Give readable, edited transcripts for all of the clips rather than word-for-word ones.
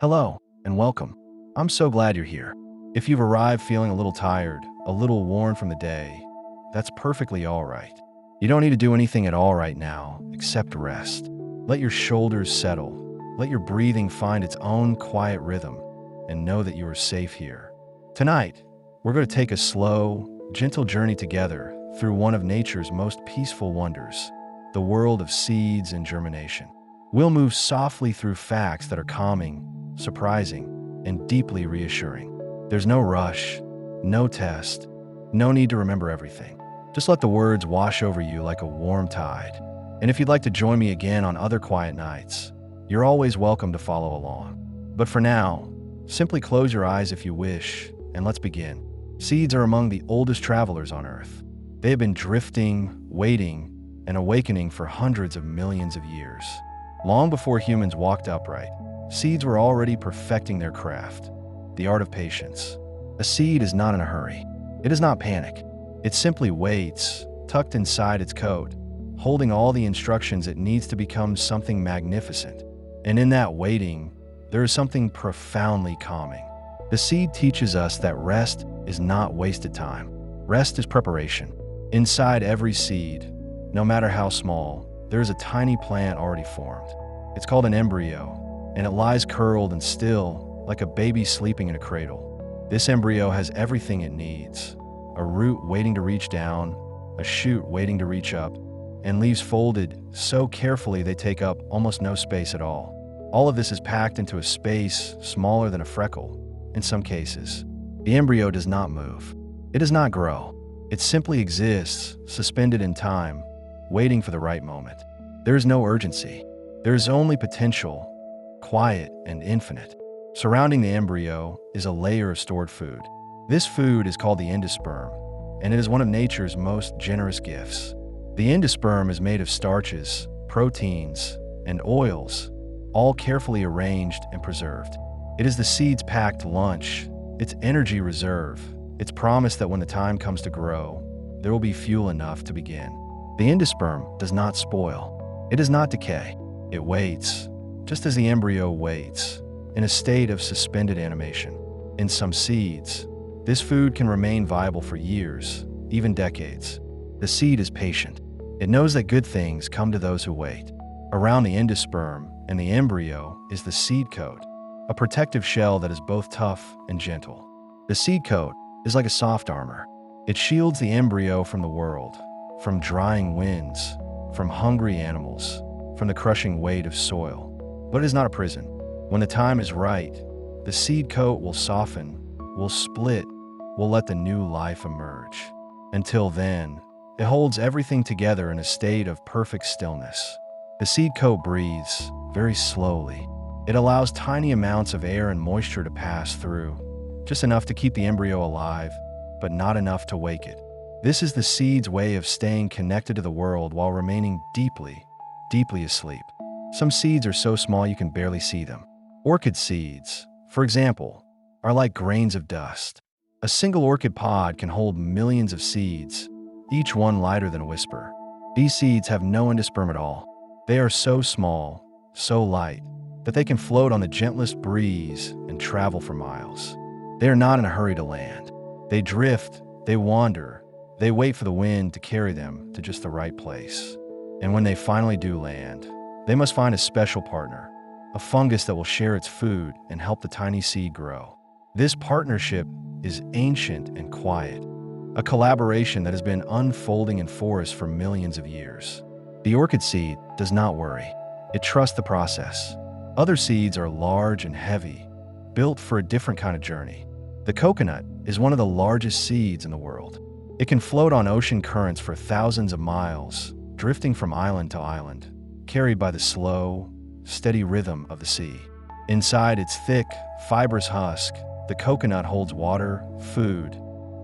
Hello, and welcome. I'm so glad you're here. If you've arrived feeling a little tired, a little worn from the day, that's perfectly all right. You don't need to do anything at all right now, except rest. Let your shoulders settle. Let your breathing find its own quiet rhythm, and know that you are safe here. Tonight, we're going to take a slow, gentle journey together through one of nature's most peaceful wonders, the world of seeds and germination. We'll move softly through facts that are calming, surprising, and deeply reassuring. There's no rush, no test, no need to remember everything. Just let the words wash over you like a warm tide. And if you'd like to join me again on other quiet nights, you're always welcome to follow along. But for now, simply close your eyes if you wish, and let's begin. Seeds are among the oldest travelers on Earth. They have been drifting, waiting, and awakening for hundreds of millions of years. Long before humans walked upright, seeds were already perfecting their craft, the art of patience. A seed is not in a hurry. It does not panic. It simply waits, tucked inside its coat, holding all the instructions it needs to become something magnificent. And in that waiting, there is something profoundly calming. The seed teaches us that rest is not wasted time. Rest is preparation. Inside every seed, no matter how small, there is a tiny plant already formed. It's called an embryo, and it lies curled and still, like a baby sleeping in a cradle. This embryo has everything it needs: a root waiting to reach down, a shoot waiting to reach up, and leaves folded so carefully they take up almost no space at all. All of this is packed into a space smaller than a freckle, in some cases. The embryo does not move. It does not grow. It simply exists, suspended in time, waiting for the right moment. There is no urgency. There is only potential, quiet and infinite. Surrounding the embryo is a layer of stored food. This food is called the endosperm, and it is one of nature's most generous gifts. The endosperm is made of starches, proteins, and oils, all carefully arranged and preserved. It is the seed's packed lunch, its energy reserve, its promise that when the time comes to grow, there will be fuel enough to begin. The endosperm does not spoil. It does not decay. It waits, just as the embryo waits, in a state of suspended animation. In some seeds, this food can remain viable for years, even decades. The seed is patient. It knows that good things come to those who wait. Around the endosperm and the embryo is the seed coat, a protective shell that is both tough and gentle. The seed coat is like a soft armor. It shields the embryo from the world, from drying winds, from hungry animals, from the crushing weight of soil. But it is not a prison. When the time is right, the seed coat will soften, will split, will let the new life emerge. Until then, it holds everything together in a state of perfect stillness. The seed coat breathes very slowly. It allows tiny amounts of air and moisture to pass through, just enough to keep the embryo alive, but not enough to wake it. This is the seed's way of staying connected to the world while remaining deeply, deeply asleep. Some seeds are so small you can barely see them. Orchid seeds, for example, are like grains of dust. A single orchid pod can hold millions of seeds, each one lighter than a whisper. These seeds have no endosperm at all. They are so small, so light, that they can float on the gentlest breeze and travel for miles. They are not in a hurry to land. They drift, they wander, they wait for the wind to carry them to just the right place. And when they finally do land, they must find a special partner, a fungus that will share its food and help the tiny seed grow. This partnership is ancient and quiet, a collaboration that has been unfolding in forests for millions of years. The orchid seed does not worry. It trusts the process. Other seeds are large and heavy, built for a different kind of journey. The coconut is one of the largest seeds in the world. It can float on ocean currents for thousands of miles, drifting from island to island, carried by the slow, steady rhythm of the sea. Inside its thick, fibrous husk, the coconut holds water, food,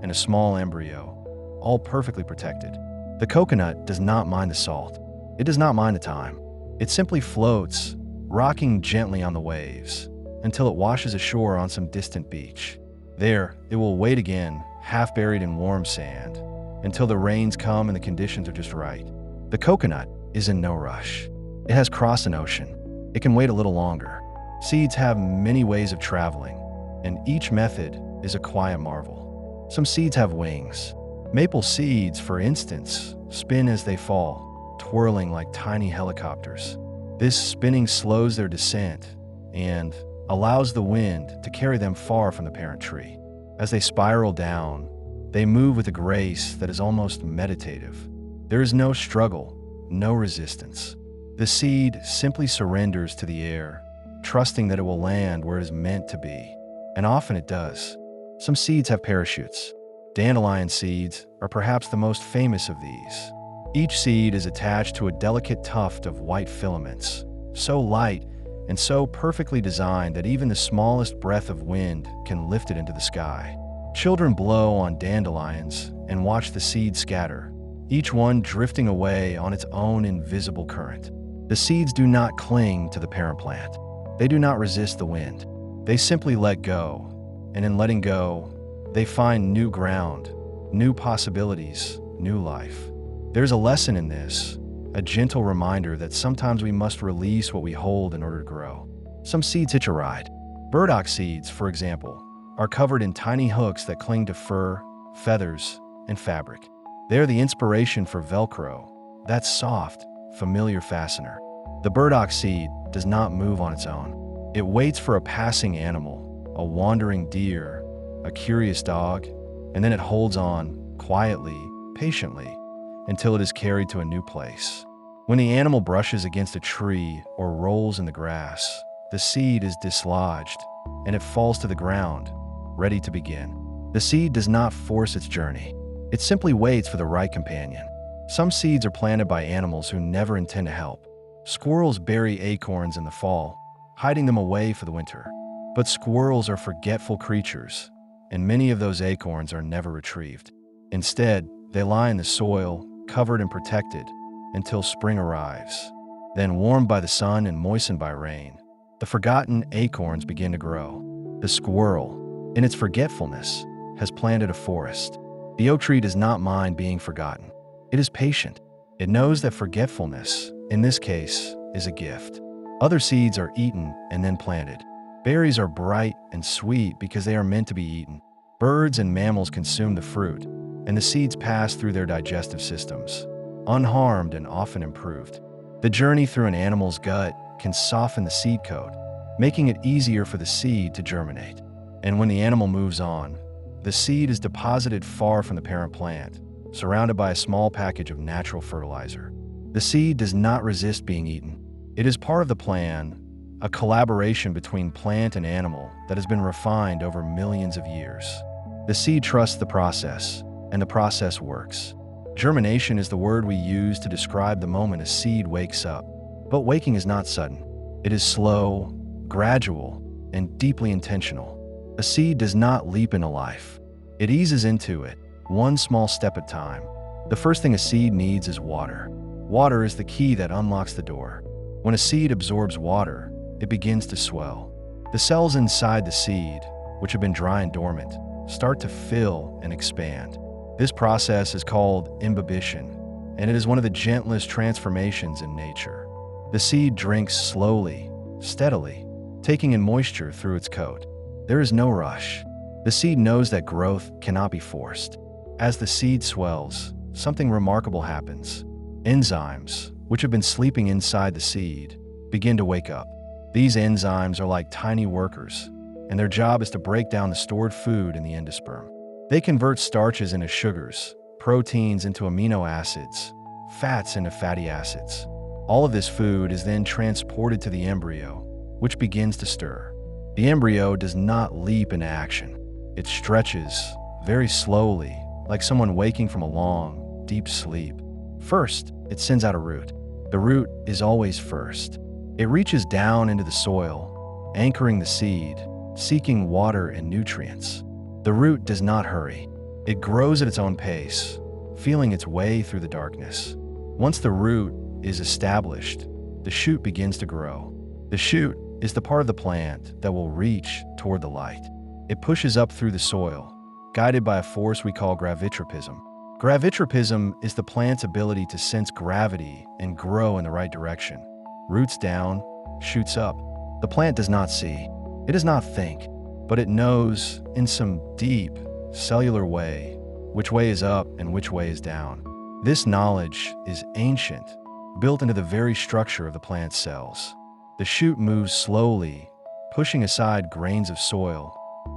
and a small embryo, all perfectly protected. The coconut does not mind the salt. It does not mind the time. It simply floats, rocking gently on the waves, until it washes ashore on some distant beach. There, it will wait again, half buried in warm sand, until the rains come and the conditions are just right. The coconut is in no rush. It has crossed an ocean. It can wait a little longer. Seeds have many ways of traveling, and each method is a quiet marvel. Some seeds have wings. Maple seeds, for instance, spin as they fall, twirling like tiny helicopters. This spinning slows their descent and allows the wind to carry them far from the parent tree. As they spiral down, they move with a grace that is almost meditative. There is no struggle, no resistance. The seed simply surrenders to the air, trusting that it will land where it is meant to be. And often it does. Some seeds have parachutes. Dandelion seeds are perhaps the most famous of these. Each seed is attached to a delicate tuft of white filaments, so light and so perfectly designed that even the smallest breath of wind can lift it into the sky. Children blow on dandelions and watch the seeds scatter, each one drifting away on its own invisible current. The seeds do not cling to the parent plant. They do not resist the wind. They simply let go, and in letting go, they find new ground, new possibilities, new life. There's a lesson in this, a gentle reminder that sometimes we must release what we hold in order to grow. Some seeds hitch a ride. Burdock seeds, for example, are covered in tiny hooks that cling to fur, feathers, and fabric. They are the inspiration for Velcro, that soft, familiar fastener. The burdock seed does not move on its own. It waits for a passing animal, a wandering deer, a curious dog, and then it holds on, quietly, patiently, until it is carried to a new place. When the animal brushes against a tree or rolls in the grass, the seed is dislodged, and it falls to the ground, ready to begin. The seed does not force its journey. It simply waits for the right companion. Some seeds are planted by animals who never intend to help. Squirrels bury acorns in the fall, hiding them away for the winter. But squirrels are forgetful creatures, and many of those acorns are never retrieved. Instead, they lie in the soil, covered and protected, until spring arrives. Then, warmed by the sun and moistened by rain, the forgotten acorns begin to grow. The squirrel, in its forgetfulness, has planted a forest. The oak tree does not mind being forgotten. It is patient. It knows that forgetfulness, in this case, is a gift. Other seeds are eaten and then planted. Berries are bright and sweet because they are meant to be eaten. Birds and mammals consume the fruit, and the seeds pass through their digestive systems, unharmed and often improved. The journey through an animal's gut can soften the seed coat, making it easier for the seed to germinate. And when the animal moves on, the seed is deposited far from the parent plant, surrounded by a small package of natural fertilizer. The seed does not resist being eaten. It is part of the plan, a collaboration between plant and animal that has been refined over millions of years. The seed trusts the process, and the process works. Germination is the word we use to describe the moment a seed wakes up. But waking is not sudden. It is slow, gradual, and deeply intentional. A seed does not leap into life. It eases into it, one small step at a time. The first thing a seed needs is water. Water is the key that unlocks the door. When a seed absorbs water, it begins to swell. The cells inside the seed, which have been dry and dormant, start to fill and expand. This process is called imbibition, and it is one of the gentlest transformations in nature. The seed drinks slowly, steadily, taking in moisture through its coat. There is no rush. The seed knows that growth cannot be forced. As the seed swells, something remarkable happens. Enzymes, which have been sleeping inside the seed, begin to wake up. These enzymes are like tiny workers, and their job is to break down the stored food in the endosperm. They convert starches into sugars, proteins into amino acids, fats into fatty acids. All of this food is then transported to the embryo, which begins to stir. The embryo does not leap into action. It stretches very slowly, like someone waking from a long, deep sleep. First, it sends out a root. The root is always first. It reaches down into the soil, anchoring the seed, seeking water and nutrients. The root does not hurry. It grows at its own pace, feeling its way through the darkness. Once the root is established, the shoot begins to grow. The shoot is the part of the plant that will reach toward the light. It pushes up through the soil, guided by a force we call gravitropism. Gravitropism is the plant's ability to sense gravity and grow in the right direction. Roots down, shoots up. The plant does not see. It does not think, but it knows, in some deep, cellular way, which way is up and which way is down. This knowledge is ancient, built into the very structure of the plant's cells. The shoot moves slowly, pushing aside grains of soil,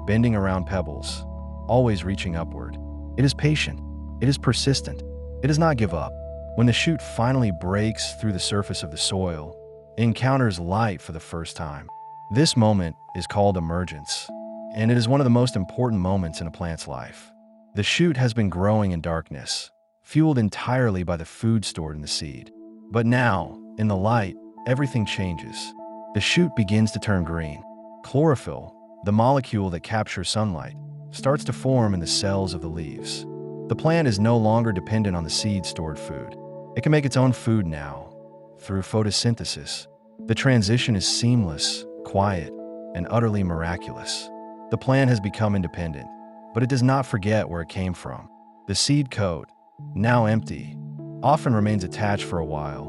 bending around pebbles, always reaching upward. It is patient. It is persistent. It does not give up. When the shoot finally breaks through the surface of the soil, it encounters light for the first time. This moment is called emergence, and it is one of the most important moments in a plant's life. The shoot has been growing in darkness, fueled entirely by the food stored in the seed. But now, in the light, everything changes. The shoot begins to turn green. Chlorophyll, the molecule that captures sunlight, starts to form in the cells of the leaves. The plant is no longer dependent on the seed stored food. It can make its own food now, through photosynthesis. The transition is seamless, quiet, and utterly miraculous. The plant has become independent, but it does not forget where it came from. The seed coat, now empty, often remains attached for a while,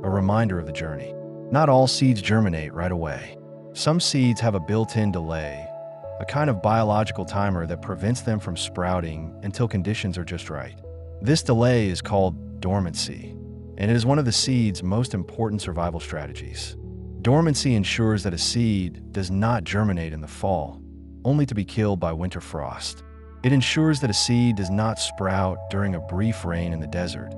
a reminder of the journey. Not all seeds germinate right away. Some seeds have a built-in delay, a kind of biological timer that prevents them from sprouting until conditions are just right. This delay is called dormancy, and it is one of the seed's most important survival strategies. Dormancy ensures that a seed does not germinate in the fall, only to be killed by winter frost. It ensures that a seed does not sprout during a brief rain in the desert,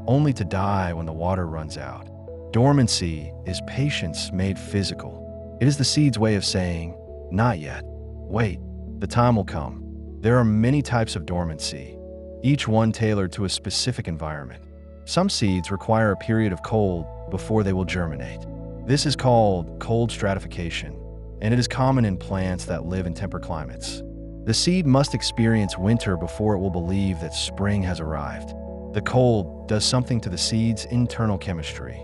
only to die when the water runs out. Dormancy is patience made physical. It is the seed's way of saying, "Not yet. Wait, the time will come." There are many types of dormancy, each one tailored to a specific environment. Some seeds require a period of cold before they will germinate. This is called cold stratification, and it is common in plants that live in temperate climates. The seed must experience winter before it will believe that spring has arrived. The cold does something to the seed's internal chemistry,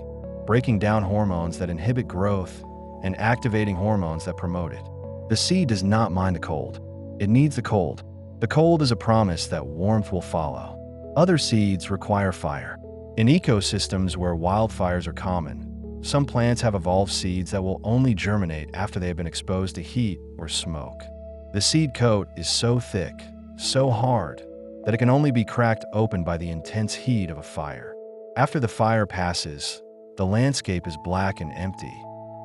breaking down hormones that inhibit growth and activating hormones that promote it. The seed does not mind the cold. It needs the cold. The cold is a promise that warmth will follow. Other seeds require fire. In ecosystems where wildfires are common, some plants have evolved seeds that will only germinate after they have been exposed to heat or smoke. The seed coat is so thick, so hard, that it can only be cracked open by the intense heat of a fire. After the fire passes, the landscape is black and empty,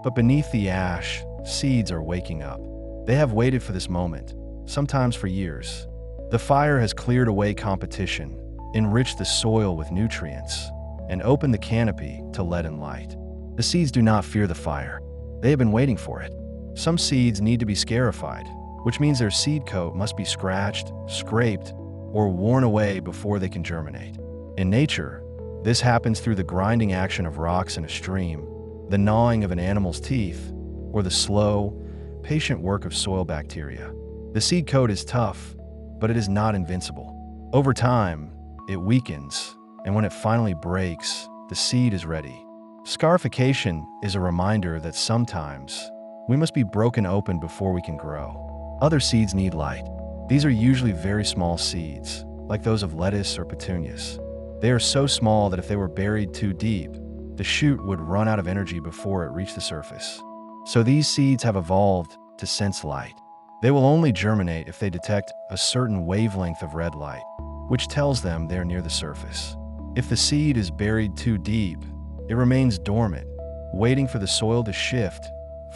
but beneath the ash, seeds are waking up. They have waited for this moment, sometimes for years. The fire has cleared away competition, enriched the soil with nutrients, and opened the canopy to let in light. The seeds do not fear the fire. They have been waiting for it. Some seeds need to be scarified, which means their seed coat must be scratched, scraped, or worn away before they can germinate. In nature, this happens through the grinding action of rocks in a stream, the gnawing of an animal's teeth, or the slow, patient work of soil bacteria. The seed coat is tough, but it is not invincible. Over time, it weakens, and when it finally breaks, the seed is ready. Scarification is a reminder that sometimes we must be broken open before we can grow. Other seeds need light. These are usually very small seeds, like those of lettuce or petunias. They are so small that if they were buried too deep, the shoot would run out of energy before it reached the surface. So these seeds have evolved to sense light. They will only germinate if they detect a certain wavelength of red light, which tells them they are near the surface. If the seed is buried too deep, it remains dormant, waiting for the soil to shift,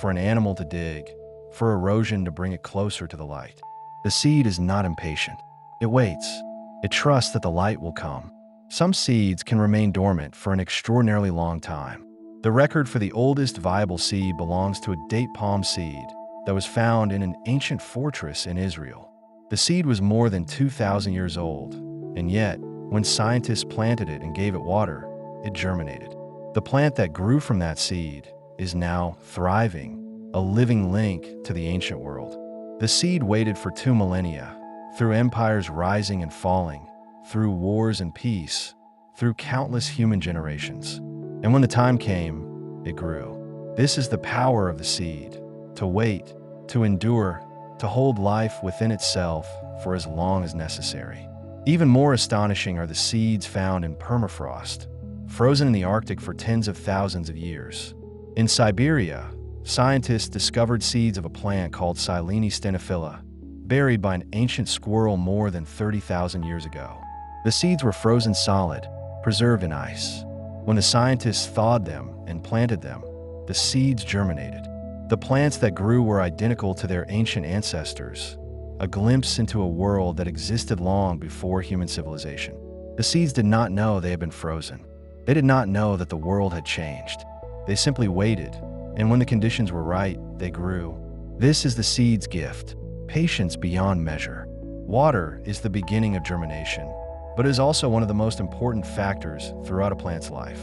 for an animal to dig, for erosion to bring it closer to the light. The seed is not impatient. It waits. It trusts that the light will come. Some seeds can remain dormant for an extraordinarily long time. The record for the oldest viable seed belongs to a date palm seed that was found in an ancient fortress in Israel. The seed was more than 2,000 years old, and yet, when scientists planted it and gave it water, it germinated. The plant that grew from that seed is now thriving, a living link to the ancient world. The seed waited for 2 millennia, through empires rising and falling, through wars and peace, through countless human generations. And when the time came, it grew. This is the power of the seed, to wait, to endure, to hold life within itself for as long as necessary. Even more astonishing are the seeds found in permafrost, frozen in the Arctic for tens of thousands of years. In Siberia, scientists discovered seeds of a plant called Silene stenophylla, buried by an ancient squirrel more than 30,000 years ago. The seeds were frozen solid, preserved in ice. When the scientists thawed them and planted them, the seeds germinated. The plants that grew were identical to their ancient ancestors, a glimpse into a world that existed long before human civilization. The seeds did not know they had been frozen. They did not know that the world had changed. They simply waited, and when the conditions were right, they grew. This is the seed's gift, patience beyond measure. Water is the beginning of germination, but is also one of the most important factors throughout a plant's life.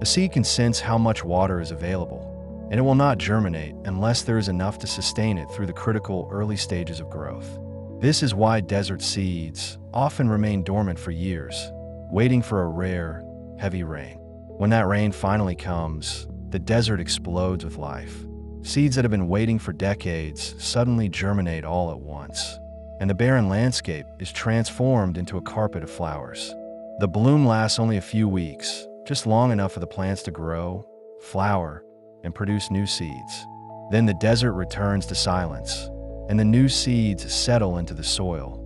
A seed can sense how much water is available, and it will not germinate unless there is enough to sustain it through the critical early stages of growth. This is why desert seeds often remain dormant for years, waiting for a rare, heavy rain. When that rain finally comes, the desert explodes with life. Seeds that have been waiting for decades suddenly germinate all at once, and the barren landscape is transformed into a carpet of flowers. The bloom lasts only a few weeks, just long enough for the plants to grow, flower, and produce new seeds. Then the desert returns to silence, and the new seeds settle into the soil,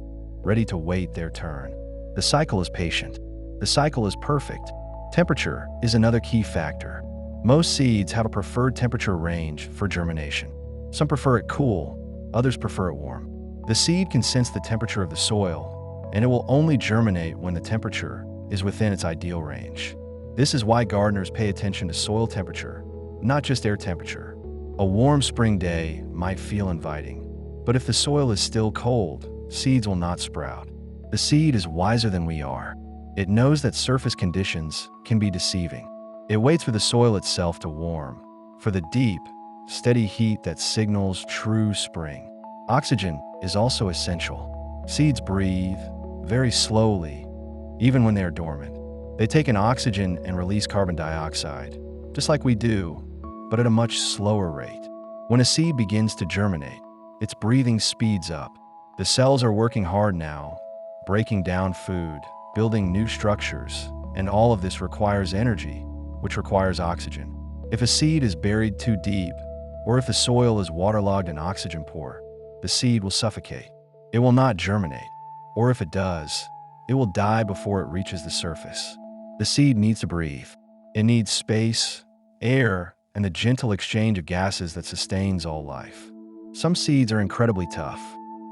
ready to wait their turn. The cycle is patient. The cycle is perfect. Temperature is another key factor. Most seeds have a preferred temperature range for germination. Some prefer it cool, others prefer it warm. The seed can sense the temperature of the soil, and it will only germinate when the temperature is within its ideal range. This is why gardeners pay attention to soil temperature, not just air temperature. A warm spring day might feel inviting, but if the soil is still cold, seeds will not sprout. The seed is wiser than we are. It knows that surface conditions can be deceiving. It waits for the soil itself to warm, for the deep, steady heat that signals true spring. Oxygen is also essential. Seeds breathe very slowly, even when they are dormant. They take in oxygen and release carbon dioxide, just like we do, but at a much slower rate. When a seed begins to germinate, its breathing speeds up. The cells are working hard now, breaking down food, building new structures, and all of this requires energy, which requires oxygen. If a seed is buried too deep, or if the soil is waterlogged and oxygen poor, the seed will suffocate. It will not germinate, or if it does, it will die before it reaches the surface. The seed needs to breathe. It needs space, air, and the gentle exchange of gases that sustains all life. Some seeds are incredibly tough.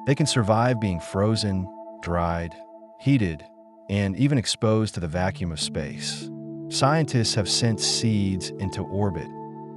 They can survive being frozen, dried, heated, and even exposed to the vacuum of space. Scientists have sent seeds into orbit,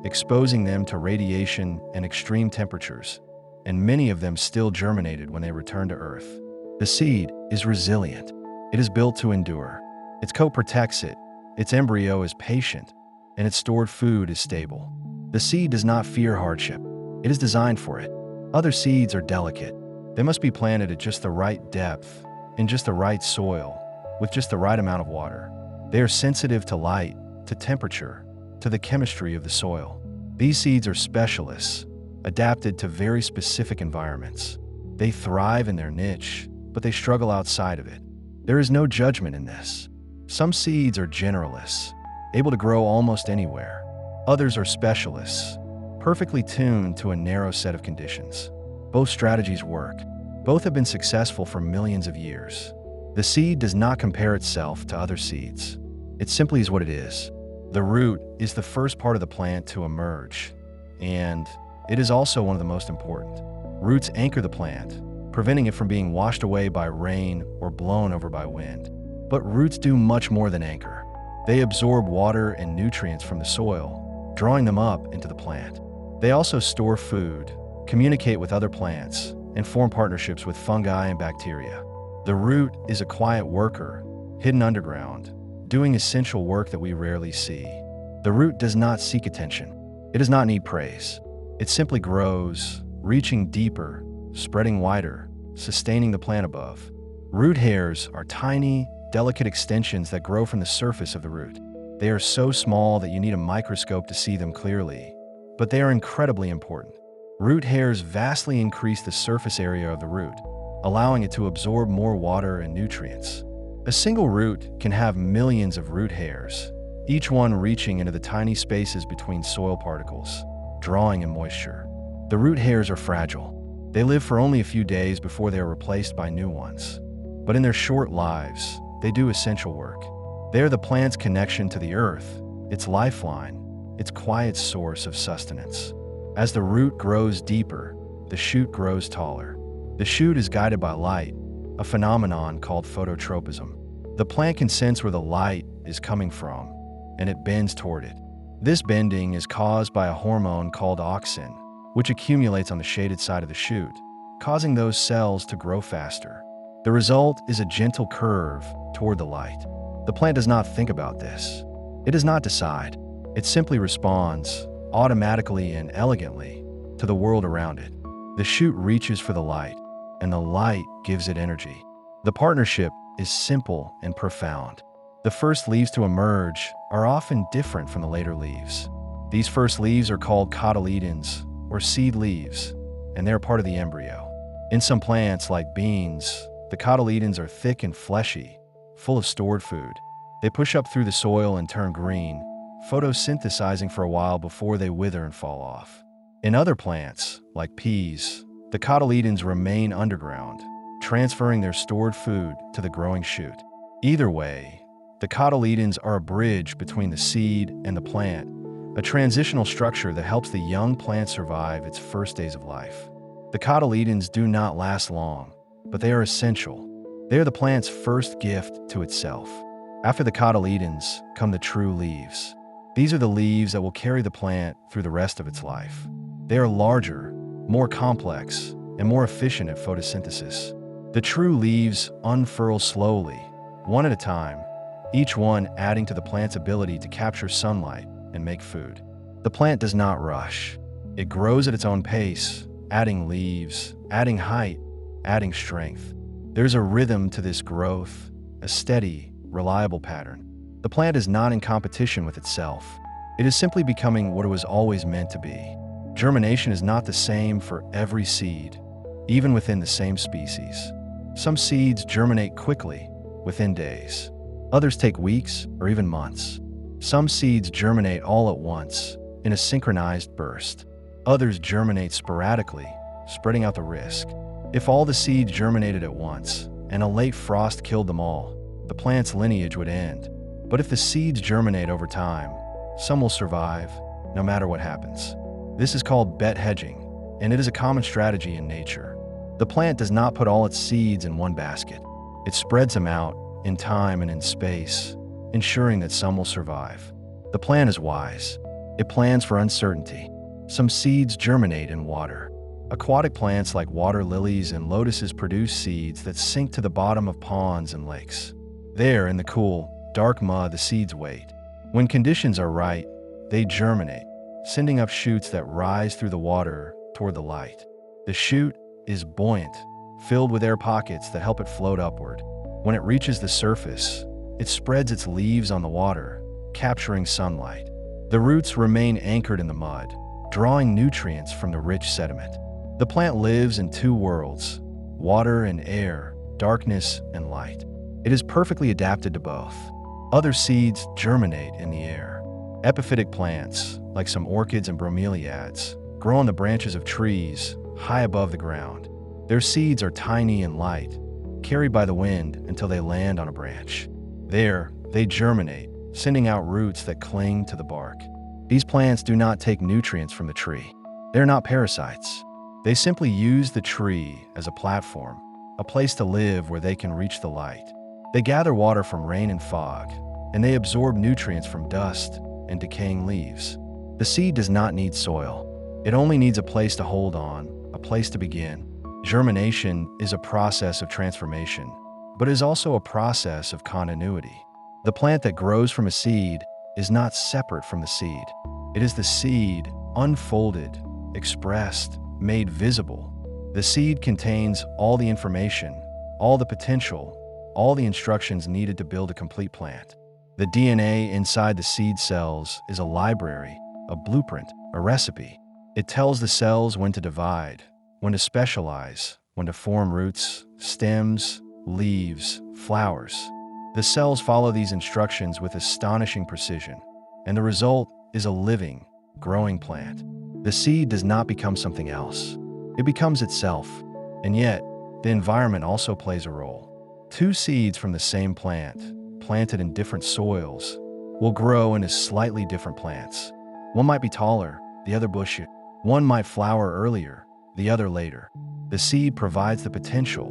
exposing them to radiation and extreme temperatures, and many of them still germinated when they returned to Earth. The seed is resilient. It is built to endure. Its coat protects it, its embryo is patient, and its stored food is stable. The seed does not fear hardship. It is designed for it. Other seeds are delicate. They must be planted at just the right depth, in just the right soil, with just the right amount of water. They are sensitive to light, to temperature, to the chemistry of the soil. These seeds are specialists, adapted to very specific environments. They thrive in their niche, but they struggle outside of it. There is no judgment in this. Some seeds are generalists, able to grow almost anywhere. Others are specialists, perfectly tuned to a narrow set of conditions. Both strategies work. Both have been successful for millions of years. The seed does not compare itself to other seeds. It simply is what it is. The root is the first part of the plant to emerge, and it is also one of the most important. Roots anchor the plant, preventing it from being washed away by rain or blown over by wind. But roots do much more than anchor. They absorb water and nutrients from the soil, drawing them up into the plant. They also store food, communicate with other plants, and form partnerships with fungi and bacteria. The root is a quiet worker, hidden underground, doing essential work that we rarely see. The root does not seek attention. It does not need praise. It simply grows, reaching deeper, spreading wider, sustaining the plant above. Root hairs are tiny, delicate extensions that grow from the surface of the root. They are so small that you need a microscope to see them clearly, but they are incredibly important. Root hairs vastly increase the surface area of the root, allowing it to absorb more water and nutrients. A single root can have millions of root hairs, each one reaching into the tiny spaces between soil particles. drawing in moisture. The root hairs are fragile. They live for only a few days before they are replaced by new ones. But in their short lives, they do essential work. They are the plant's connection to the earth, its lifeline, its quiet source of sustenance. As the root grows deeper, the shoot grows taller. The shoot is guided by light, a phenomenon called phototropism. The plant can sense where the light is coming from, and it bends toward it. This bending is caused by a hormone called auxin, which accumulates on the shaded side of the shoot, causing those cells to grow faster. The result is a gentle curve toward the light. The plant does not think about this. It does not decide. It simply responds, automatically and elegantly, to the world around it. The shoot reaches for the light, and the light gives it energy. The partnership is simple and profound. The first leaves to emerge are often different from the later leaves. These first leaves are called cotyledons, or seed leaves, and they're part of the embryo. In some plants, like beans, the cotyledons are thick and fleshy, full of stored food. They push up through the soil and turn green, photosynthesizing for a while before they wither and fall off. In other plants, like peas, the cotyledons remain underground, transferring their stored food to the growing shoot. Either way, the cotyledons are a bridge between the seed and the plant, a transitional structure that helps the young plant survive its first days of life. The cotyledons do not last long, but they are essential. They are the plant's first gift to itself. After the cotyledons come the true leaves. These are the leaves that will carry the plant through the rest of its life. They are larger, more complex, and more efficient at photosynthesis. The true leaves unfurl slowly, one at a time, each one adding to the plant's ability to capture sunlight and make food. The plant does not rush. It grows at its own pace, adding leaves, adding height, adding strength. There's a rhythm to this growth, a steady, reliable pattern. The plant is not in competition with itself. It is simply becoming what it was always meant to be. Germination is not the same for every seed, even within the same species. Some seeds germinate quickly, within days. Others take weeks or even months. Some seeds germinate all at once, in a synchronized burst. Others germinate sporadically, spreading out the risk. If all the seeds germinated at once, and a late frost killed them all, the plant's lineage would end. But if the seeds germinate over time, some will survive, no matter what happens. This is called bet hedging, and it is a common strategy in nature. The plant does not put all its seeds in one basket. It spreads them out, in time and in space, ensuring that some will survive. The plant is wise. It plans for uncertainty. Some seeds germinate in water. Aquatic plants like water lilies and lotuses produce seeds that sink to the bottom of ponds and lakes. There, in the cool, dark mud, the seeds wait. When conditions are right, they germinate, sending up shoots that rise through the water toward the light. The shoot is buoyant, filled with air pockets that help it float upward. When it reaches the surface, it spreads its leaves on the water, capturing sunlight. The roots remain anchored in the mud, drawing nutrients from the rich sediment. The plant lives in two worlds, water and air, darkness and light. It is perfectly adapted to both. Other seeds germinate in the air. Epiphytic plants, like some orchids and bromeliads, grow on the branches of trees, high above the ground. Their seeds are tiny and light, carried by the wind until they land on a branch. There, they germinate, sending out roots that cling to the bark. These plants do not take nutrients from the tree. They're not parasites. They simply use the tree as a platform, a place to live where they can reach the light. They gather water from rain and fog, and they absorb nutrients from dust and decaying leaves. The seed does not need soil. It only needs a place to hold on, a place to begin. Germination is a process of transformation, but is also a process of continuity. The plant that grows from a seed is not separate from the seed. It is the seed, unfolded, expressed, made visible. The seed contains all the information, all the potential, all the instructions needed to build a complete plant. The DNA inside the seed cells is a library, a blueprint, a recipe. It tells the cells when to divide, when to specialize, when to form roots, stems, leaves, flowers. The cells follow these instructions with astonishing precision, and the result is a living, growing plant. The seed does not become something else. It becomes itself. And yet, the environment also plays a role. Two seeds from the same plant, planted in different soils, will grow into slightly different plants. One might be taller, the other bushy. One might flower earlier, the other later. The seed provides the potential,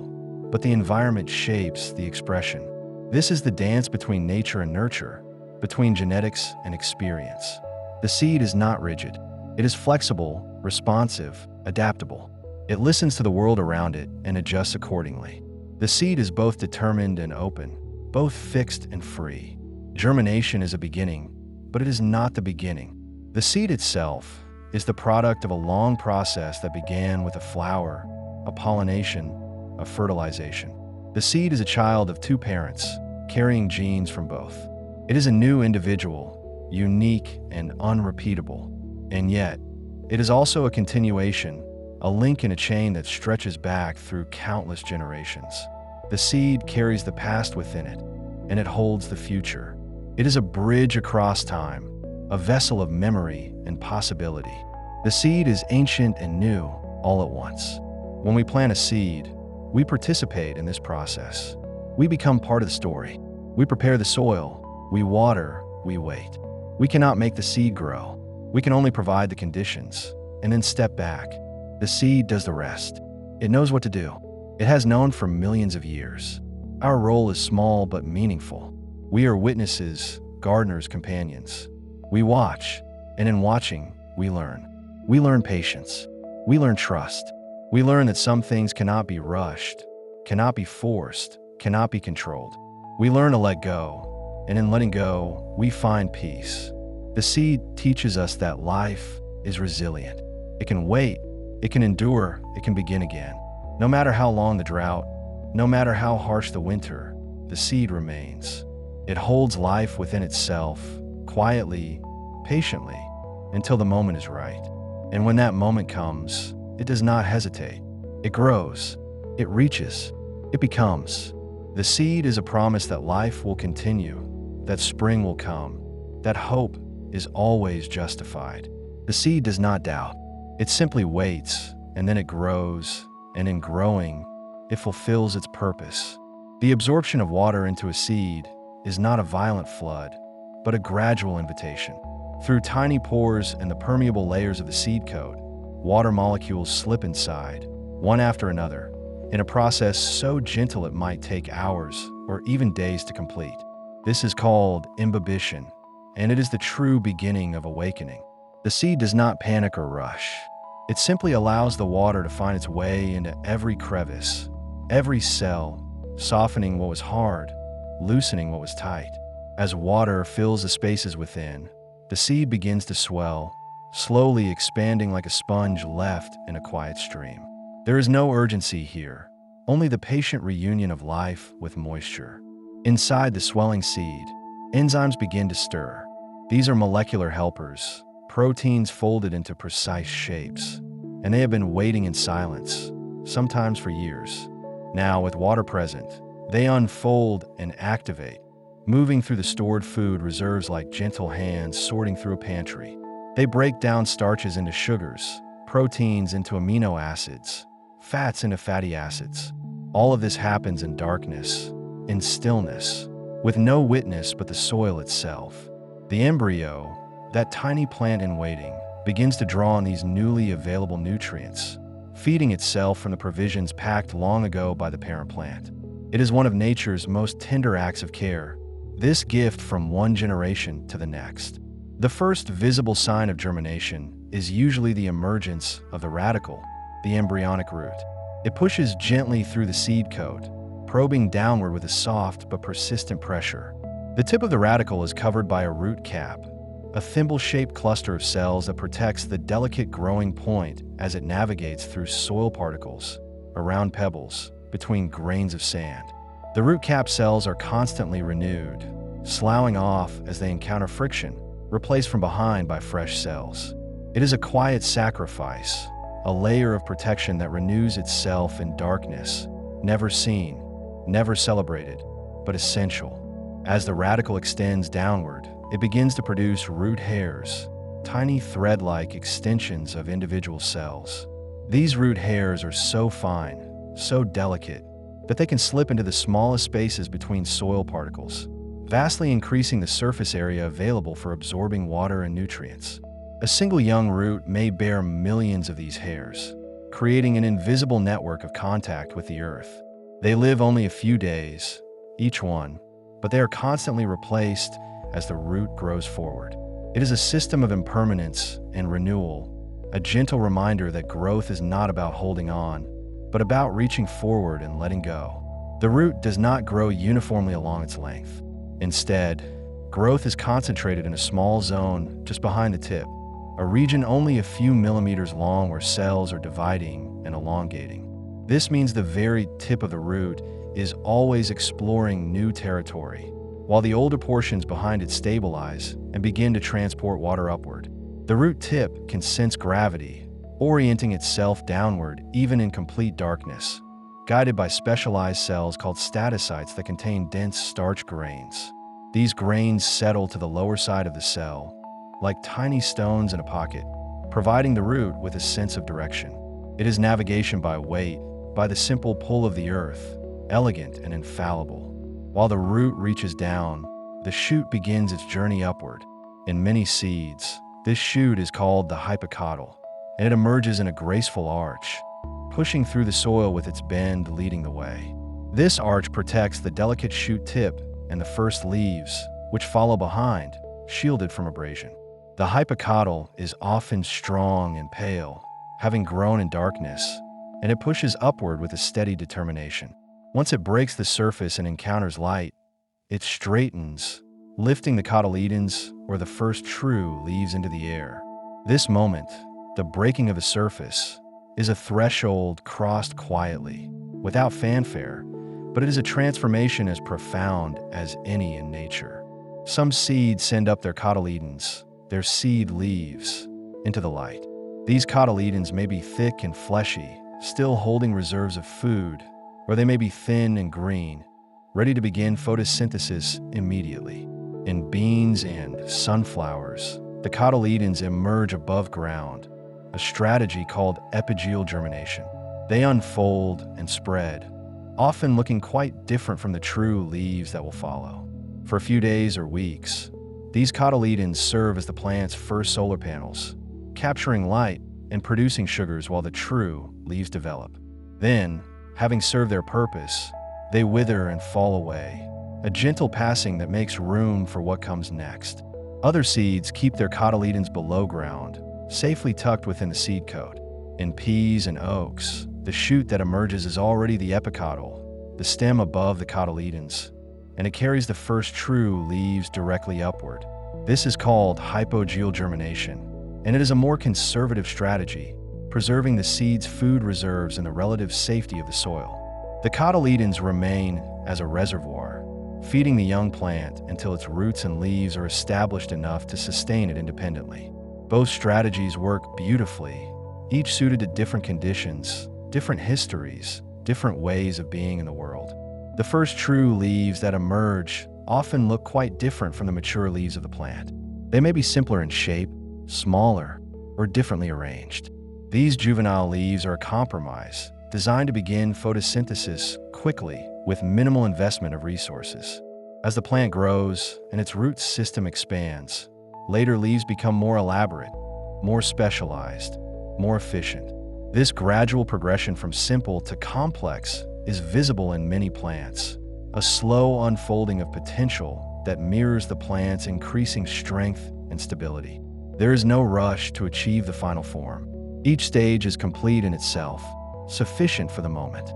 but the environment shapes the expression. This is the dance between nature and nurture, between genetics and experience. The seed is not rigid. It is flexible, responsive, adaptable. It listens to the world around it and adjusts accordingly. The seed is both determined and open, both fixed and free. Germination is a beginning, but it is not the beginning. The seed itself is the product of a long process that began with a flower, a pollination, a fertilization. The seed is a child of two parents, carrying genes from both. It is a new individual, unique and unrepeatable. And yet, it is also a continuation, a link in a chain that stretches back through countless generations. The seed carries the past within it, and it holds the future. It is a bridge across time, a vessel of memory and possibility. The seed is ancient and new all at once. When we plant a seed, we participate in this process. We become part of the story. We prepare the soil, we water, we wait. We cannot make the seed grow. We can only provide the conditions, and then step back. The seed does the rest. It knows what to do. It has known for millions of years. Our role is small but meaningful. We are witnesses, gardeners, companions. We watch, and in watching, we learn. We learn patience. We learn trust. We learn that some things cannot be rushed, cannot be forced, cannot be controlled. We learn to let go, and in letting go, we find peace. The seed teaches us that life is resilient. It can wait, it can endure, it can begin again. No matter how long the drought, no matter how harsh the winter, the seed remains. It holds life within itself, quietly, patiently, until the moment is right. And when that moment comes, it does not hesitate. It grows, it reaches, it becomes. The seed is a promise that life will continue, that spring will come, that hope is always justified. The seed does not doubt. It simply waits, and then it grows, and in growing, it fulfills its purpose. The absorption of water into a seed is not a violent flood, but a gradual invitation. Through tiny pores and the permeable layers of the seed coat, water molecules slip inside, one after another, in a process so gentle it might take hours or even days to complete. This is called imbibition, and it is the true beginning of awakening. The seed does not panic or rush. It simply allows the water to find its way into every crevice, every cell, softening what was hard, loosening what was tight. As water fills the spaces within, the seed begins to swell, slowly expanding like a sponge left in a quiet stream. There is no urgency here, only the patient reunion of life with moisture. Inside the swelling seed, enzymes begin to stir. These are molecular helpers, proteins folded into precise shapes, and they have been waiting in silence, sometimes for years. Now, with water present, they unfold and activate, moving through the stored food reserves like gentle hands sorting through a pantry. They break down starches into sugars, proteins into amino acids, fats into fatty acids. All of this happens in darkness, in stillness, with no witness but the soil itself. The embryo, that tiny plant in waiting, begins to draw on these newly available nutrients, feeding itself from the provisions packed long ago by the parent plant. It is one of nature's most tender acts of care, this gift from one generation to the next. The first visible sign of germination is usually the emergence of the radicle, the embryonic root. It pushes gently through the seed coat, probing downward with a soft but persistent pressure. The tip of the radicle is covered by a root cap, a thimble-shaped cluster of cells that protects the delicate growing point as it navigates through soil particles, around pebbles, between grains of sand. The root cap cells are constantly renewed, sloughing off as they encounter friction, replaced from behind by fresh cells. It is a quiet sacrifice, a layer of protection that renews itself in darkness, never seen, never celebrated, but essential. As the radicle extends downward, it begins to produce root hairs, tiny thread-like extensions of individual cells. These root hairs are so fine, so delicate, that they can slip into the smallest spaces between soil particles, vastly increasing the surface area available for absorbing water and nutrients. A single young root may bear millions of these hairs, creating an invisible network of contact with the earth. They live only a few days, each one, but they are constantly replaced as the root grows forward. It is a system of impermanence and renewal, a gentle reminder that growth is not about holding on, but about reaching forward and letting go. The root does not grow uniformly along its length. Instead, growth is concentrated in a small zone just behind the tip, a region only a few millimeters long where cells are dividing and elongating. This means the very tip of the root is always exploring new territory, while the older portions behind it stabilize and begin to transport water upward. The root tip can sense gravity, orienting itself downward even in complete darkness, guided by specialized cells called statocytes that contain dense starch grains. These grains settle to the lower side of the cell, like tiny stones in a pocket, providing the root with a sense of direction. It is navigation by weight, by the simple pull of the earth, elegant and infallible. While the root reaches down, the shoot begins its journey upward. In many seeds, this shoot is called the hypocotyl, and it emerges in a graceful arch, pushing through the soil with its bend leading the way. This arch protects the delicate shoot tip and the first leaves, which follow behind, shielded from abrasion. The hypocotyl is often strong and pale, having grown in darkness, and it pushes upward with a steady determination. Once it breaks the surface and encounters light, it straightens, lifting the cotyledons or the first true leaves into the air. This moment, the breaking of a surface, is a threshold crossed quietly, without fanfare, but it is a transformation as profound as any in nature. Some seeds send up their cotyledons, their seed leaves, into the light. These cotyledons may be thick and fleshy, still holding reserves of food, or they may be thin and green, ready to begin photosynthesis immediately. In beans and sunflowers, the cotyledons emerge above ground, a strategy called epigeal germination. They unfold and spread, often looking quite different from the true leaves that will follow. For a few days or weeks, these cotyledons serve as the plant's first solar panels, capturing light and producing sugars while the true leaves develop. Then, having served their purpose, they wither and fall away, a gentle passing that makes room for what comes next. Other seeds keep their cotyledons below ground, safely tucked within the seed coat. In peas and oaks, the shoot that emerges is already the epicotyl, the stem above the cotyledons, and it carries the first true leaves directly upward. This is called hypogeal germination, and it is a more conservative strategy, preserving the seed's food reserves and the relative safety of the soil. The cotyledons remain as a reservoir, feeding the young plant until its roots and leaves are established enough to sustain it independently. Both strategies work beautifully, each suited to different conditions, different histories, different ways of being in the world. The first true leaves that emerge often look quite different from the mature leaves of the plant. They may be simpler in shape, smaller, or differently arranged. These juvenile leaves are a compromise, designed to begin photosynthesis quickly with minimal investment of resources. As the plant grows and its root system expands, later leaves become more elaborate, more specialized, more efficient. This gradual progression from simple to complex is visible in many plants, a slow unfolding of potential that mirrors the plant's increasing strength and stability. There is no rush to achieve the final form. Each stage is complete in itself, sufficient for the moment.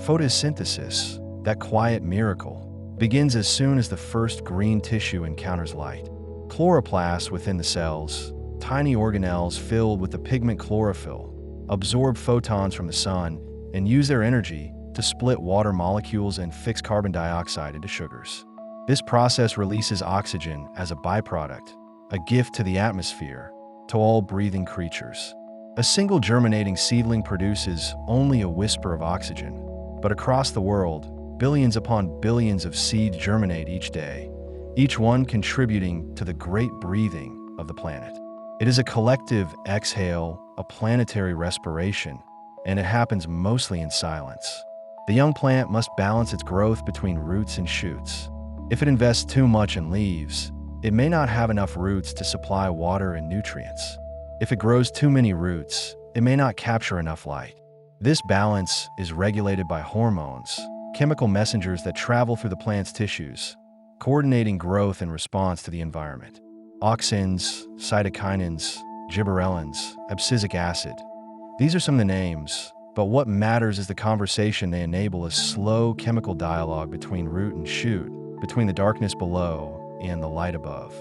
Photosynthesis, that quiet miracle, begins as soon as the first green tissue encounters light. Chloroplasts within the cells, tiny organelles filled with the pigment chlorophyll, absorb photons from the sun and use their energy to split water molecules and fix carbon dioxide into sugars. This process releases oxygen as a byproduct, a gift to the atmosphere, to all breathing creatures. A single germinating seedling produces only a whisper of oxygen, but across the world, billions upon billions of seeds germinate each day, each one contributing to the great breathing of the planet. It is a collective exhale, a planetary respiration, and it happens mostly in silence. The young plant must balance its growth between roots and shoots. If it invests too much in leaves, it may not have enough roots to supply water and nutrients. If it grows too many roots, it may not capture enough light. This balance is regulated by hormones, chemical messengers that travel through the plant's tissues, coordinating growth in response to the environment. Auxins, cytokinins, gibberellins, abscisic acid. These are some of the names, but what matters is the conversation they enable, a slow chemical dialogue between root and shoot, between the darkness below and the light above.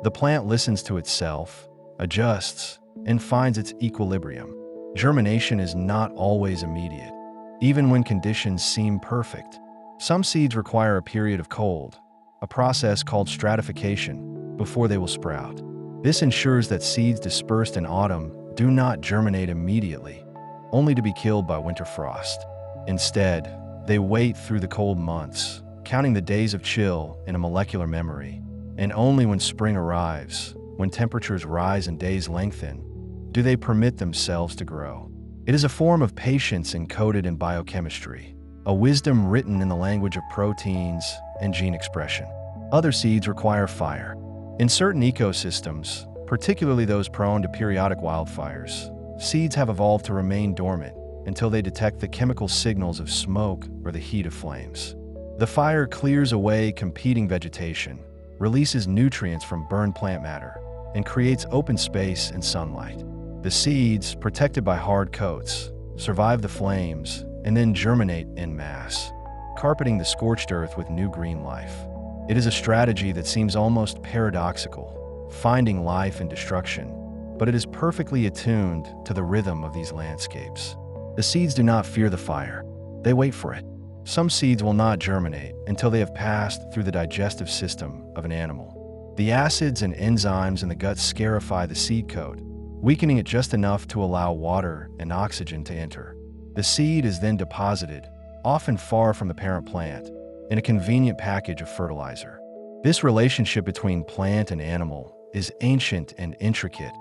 The plant listens to itself, adjusts, and finds its equilibrium. Germination is not always immediate, even when conditions seem perfect. Some seeds require a period of cold, a process called stratification, before they will sprout. This ensures that seeds dispersed in autumn do not germinate immediately, only to be killed by winter frost. Instead, they wait through the cold months, counting the days of chill in a molecular memory, and only when spring arrives, when temperatures rise and days lengthen, do they permit themselves to grow. It is a form of patience encoded in biochemistry, a wisdom written in the language of proteins and gene expression. Other seeds require fire. In certain ecosystems, particularly those prone to periodic wildfires, seeds have evolved to remain dormant until they detect the chemical signals of smoke or the heat of flames. The fire clears away competing vegetation, releases nutrients from burned plant matter, and creates open space and sunlight. The seeds, protected by hard coats, survive the flames and then germinate en masse, carpeting the scorched earth with new green life. It is a strategy that seems almost paradoxical, finding life in destruction, but it is perfectly attuned to the rhythm of these landscapes. The seeds do not fear the fire. They wait for it. Some seeds will not germinate until they have passed through the digestive system of an animal. The acids and enzymes in the gut scarify the seed coat, weakening it just enough to allow water and oxygen to enter. The seed is then deposited, often far from the parent plant, in a convenient package of fertilizer. This relationship between plant and animal is ancient and intricate,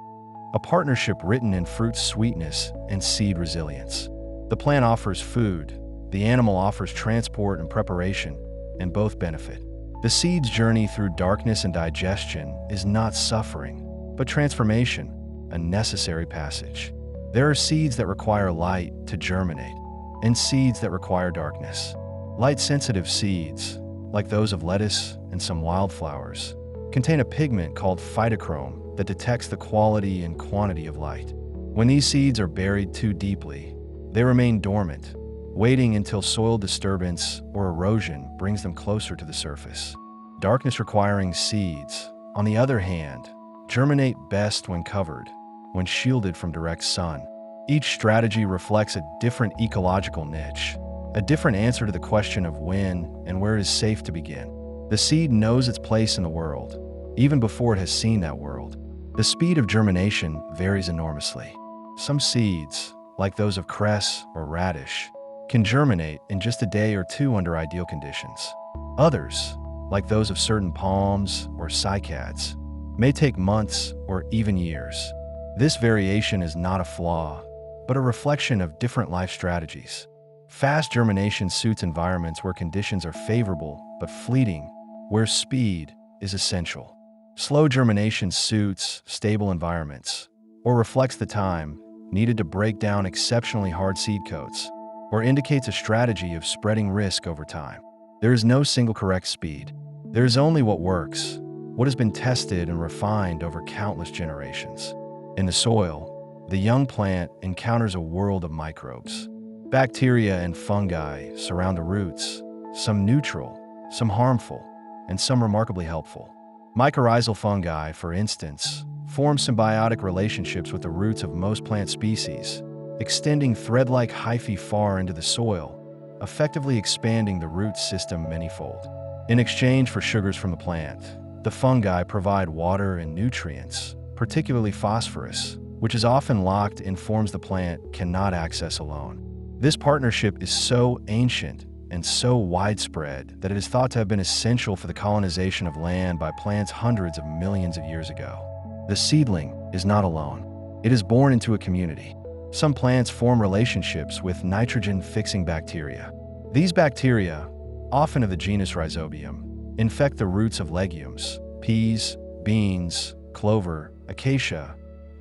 a partnership written in fruit's sweetness and seed resilience. The plant offers food, the animal offers transport and preparation, and both benefit. The seed's journey through darkness and digestion is not suffering, but transformation, a necessary passage. There are seeds that require light to germinate, and seeds that require darkness. Light-sensitive seeds, like those of lettuce and some wildflowers, contain a pigment called phytochrome that detects the quality and quantity of light. When these seeds are buried too deeply, they remain dormant, waiting until soil disturbance or erosion brings them closer to the surface. Darkness-requiring seeds, on the other hand, germinate best when covered, when shielded from direct sun. Each strategy reflects a different ecological niche, a different answer to the question of when and where it is safe to begin. The seed knows its place in the world, even before it has seen that world. The speed of germination varies enormously. Some seeds, like those of cress or radish, can germinate in just a day or two under ideal conditions. Others, like those of certain palms or cycads, may take months or even years. This variation is not a flaw, but a reflection of different life strategies. Fast germination suits environments where conditions are favorable but fleeting, where speed is essential. Slow germination suits stable environments, or reflects the time needed to break down exceptionally hard seed coats, or indicates a strategy of spreading risk over time. There is no single correct speed. There is only what works, what has been tested and refined over countless generations. In the soil, the young plant encounters a world of microbes. Bacteria and fungi surround the roots, some neutral, some harmful, and some remarkably helpful. Mycorrhizal fungi, for instance, form symbiotic relationships with the roots of most plant species, extending thread-like hyphae far into the soil, effectively expanding the root system manyfold. In exchange for sugars from the plant, the fungi provide water and nutrients, particularly phosphorus, which is often locked in forms the plant cannot access alone. This partnership is so ancient and so widespread that it is thought to have been essential for the colonization of land by plants hundreds of millions of years ago. The seedling is not alone. It is born into a community. Some plants form relationships with nitrogen-fixing bacteria. These bacteria, often of the genus Rhizobium, infect the roots of legumes, peas, beans, clover, acacia,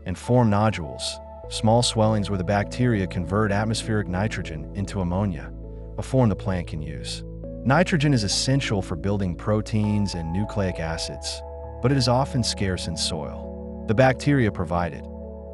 and form nodules, small swellings where the bacteria convert atmospheric nitrogen into ammonia, a form the plant can use. Nitrogen is essential for building proteins and nucleic acids, but it is often scarce in soil. The bacteria provide it,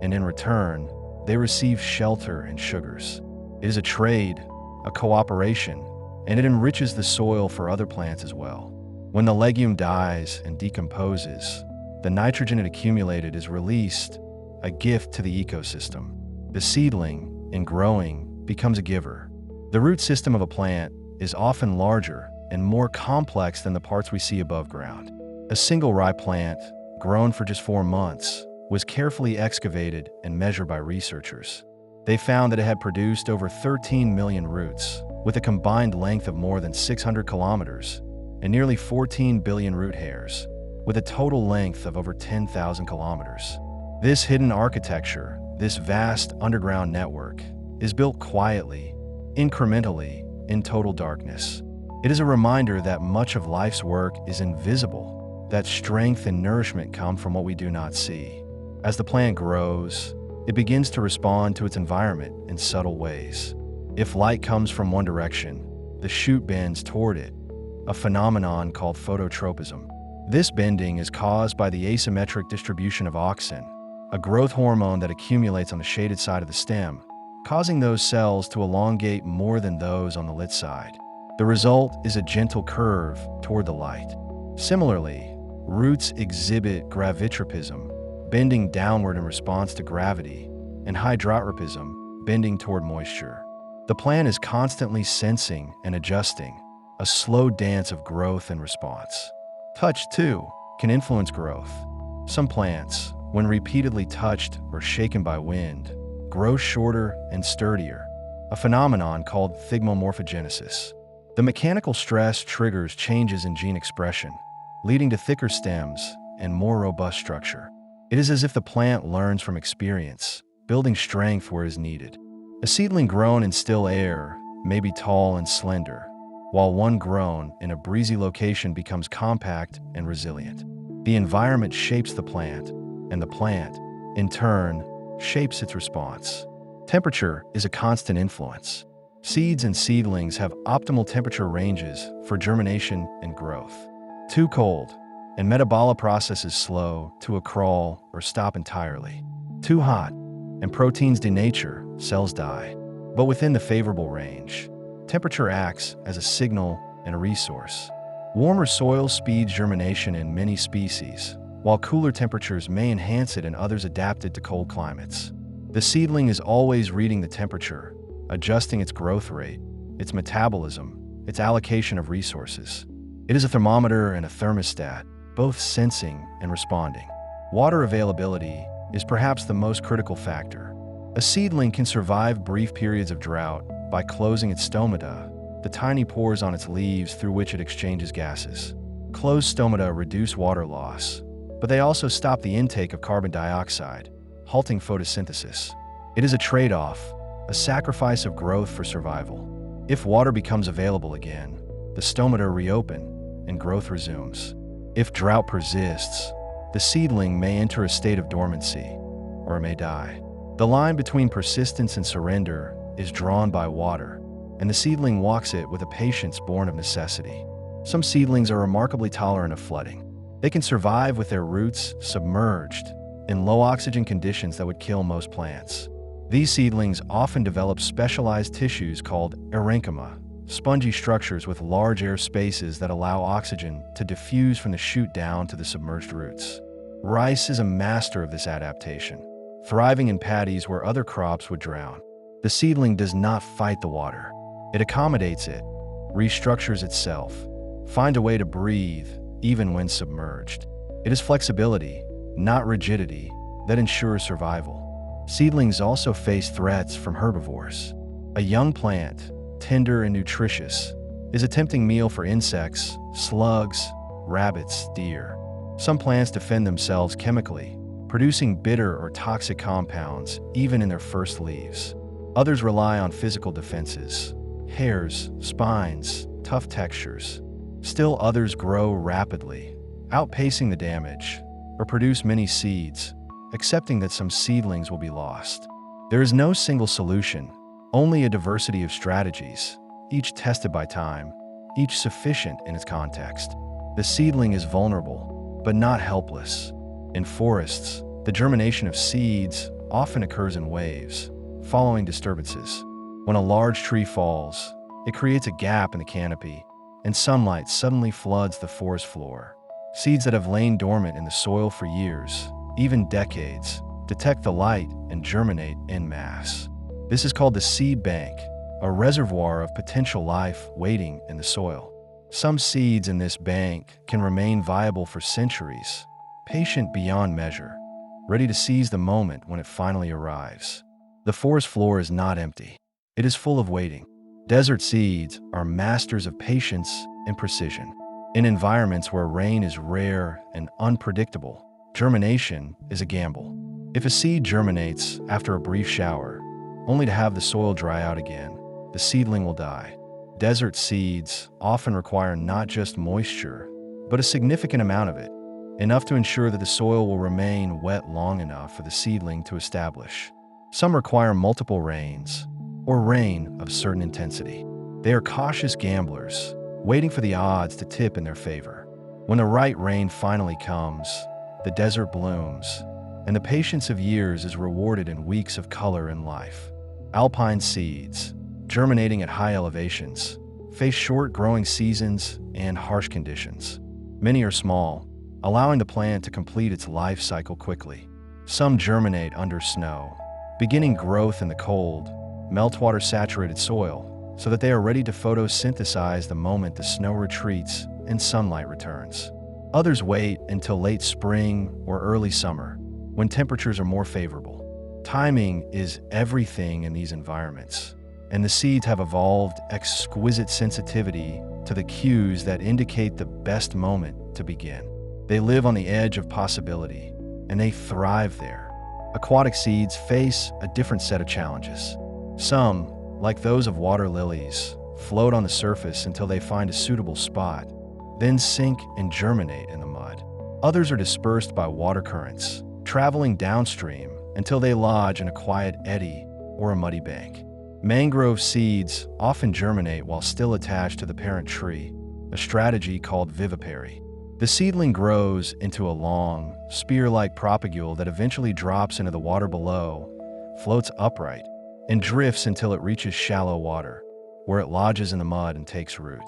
and in return, they receive shelter and sugars. It is a trade, a cooperation, and it enriches the soil for other plants as well. When the legume dies and decomposes, the nitrogen it accumulated is released, a gift to the ecosystem. The seedling, in growing, becomes a giver. The root system of a plant is often larger and more complex than the parts we see above ground. A single rye plant, grown for just 4 months, was carefully excavated and measured by researchers. They found that it had produced over 13 million roots, with a combined length of more than 600 kilometers and nearly 14 billion root hairs, with a total length of over 10,000 kilometers. This hidden architecture, this vast underground network, is built quietly, incrementally, in total darkness. It is a reminder that much of life's work is invisible, that strength and nourishment come from what we do not see. As the plant grows, it begins to respond to its environment in subtle ways. If light comes from one direction, the shoot bends toward it, a phenomenon called phototropism. This bending is caused by the asymmetric distribution of auxin, a growth hormone that accumulates on the shaded side of the stem, causing those cells to elongate more than those on the lit side. The result is a gentle curve toward the light. Similarly, roots exhibit gravitropism, bending downward in response to gravity, and hydrotropism, bending toward moisture. The plant is constantly sensing and adjusting, a slow dance of growth and response. Touch, too, can influence growth. Some plants, when repeatedly touched or shaken by wind, grow shorter and sturdier, a phenomenon called thigmomorphogenesis. The mechanical stress triggers changes in gene expression, leading to thicker stems and more robust structure. It is as if the plant learns from experience, building strength where it is needed. A seedling grown in still air may be tall and slender, while one grown in a breezy location becomes compact and resilient. The environment shapes the plant, and the plant, in turn, shapes its response. Temperature is a constant influence. Seeds and seedlings have optimal temperature ranges for germination and growth. Too cold, and metabolic processes slow to a crawl or stop entirely. Too hot, and proteins denature, cells die. But within the favorable range, temperature acts as a signal and a resource. Warmer soil speeds germination in many species, while cooler temperatures may enhance it in others adapted to cold climates. The seedling is always reading the temperature, adjusting its growth rate, its metabolism, its allocation of resources. It is a thermometer and a thermostat, both sensing and responding. Water availability is perhaps the most critical factor. A seedling can survive brief periods of drought by closing its stomata, the tiny pores on its leaves through which it exchanges gases. Closed stomata reduce water loss, but they also stop the intake of carbon dioxide, halting photosynthesis. It is a trade-off, a sacrifice of growth for survival. If water becomes available again, the stomata reopen and growth resumes. If drought persists, the seedling may enter a state of dormancy, or it may die. The line between persistence and surrender is drawn by water, and the seedling walks it with a patience born of necessity. Some seedlings are remarkably tolerant of flooding. They can survive with their roots submerged in low oxygen conditions that would kill most plants. These seedlings often develop specialized tissues called parenchyma, spongy structures with large air spaces that allow oxygen to diffuse from the shoot down to the submerged roots. Rice is a master of this adaptation, thriving in paddies where other crops would drown. The seedling does not fight the water. It accommodates it, restructures itself, finds a way to breathe even when submerged. It is flexibility, not rigidity, that ensures survival. Seedlings also face threats from herbivores. A young plant, tender and nutritious, is a tempting meal for insects, slugs, rabbits, deer. Some plants defend themselves chemically, producing bitter or toxic compounds even in their first leaves. Others rely on physical defenses, hairs, spines, tough textures. Still others grow rapidly, outpacing the damage, or produce many seeds, accepting that some seedlings will be lost. There is no single solution, only a diversity of strategies, each tested by time, each sufficient in its context. The seedling is vulnerable, but not helpless. In forests, the germination of seeds often occurs in waves, following disturbances. When a large tree falls, it creates a gap in the canopy, and sunlight suddenly floods the forest floor. Seeds that have lain dormant in the soil for years, even decades, detect the light and germinate en masse. This is called the seed bank, a reservoir of potential life waiting in the soil. Some seeds in this bank can remain viable for centuries, patient beyond measure, ready to seize the moment when it finally arrives. The forest floor is not empty. It is full of waiting. Desert seeds are masters of patience and precision. In environments where rain is rare and unpredictable, germination is a gamble. If a seed germinates after a brief shower, only to have the soil dry out again, the seedling will die. Desert seeds often require not just moisture, but a significant amount of it, enough to ensure that the soil will remain wet long enough for the seedling to establish. Some require multiple rains, or rain of certain intensity. They are cautious gamblers, waiting for the odds to tip in their favor. When the right rain finally comes, the desert blooms, and the patience of years is rewarded in weeks of color and life. Alpine seeds, germinating at high elevations, face short growing seasons and harsh conditions. Many are small, allowing the plant to complete its life cycle quickly. Some germinate under snow, beginning growth in the cold, meltwater-saturated soil, so that they are ready to photosynthesize the moment the snow retreats and sunlight returns. Others wait until late spring or early summer, when temperatures are more favorable. Timing is everything in these environments, and the seeds have evolved exquisite sensitivity to the cues that indicate the best moment to begin. They live on the edge of possibility, and they thrive there. Aquatic seeds face a different set of challenges. Some, like those of water lilies, float on the surface until they find a suitable spot, then sink and germinate in the mud. Others are dispersed by water currents, traveling downstream until they lodge in a quiet eddy or a muddy bank. Mangrove seeds often germinate while still attached to the parent tree, a strategy called vivipary. The seedling grows into a long, spear-like propagule that eventually drops into the water below, floats upright, and drifts until it reaches shallow water, where it lodges in the mud and takes root.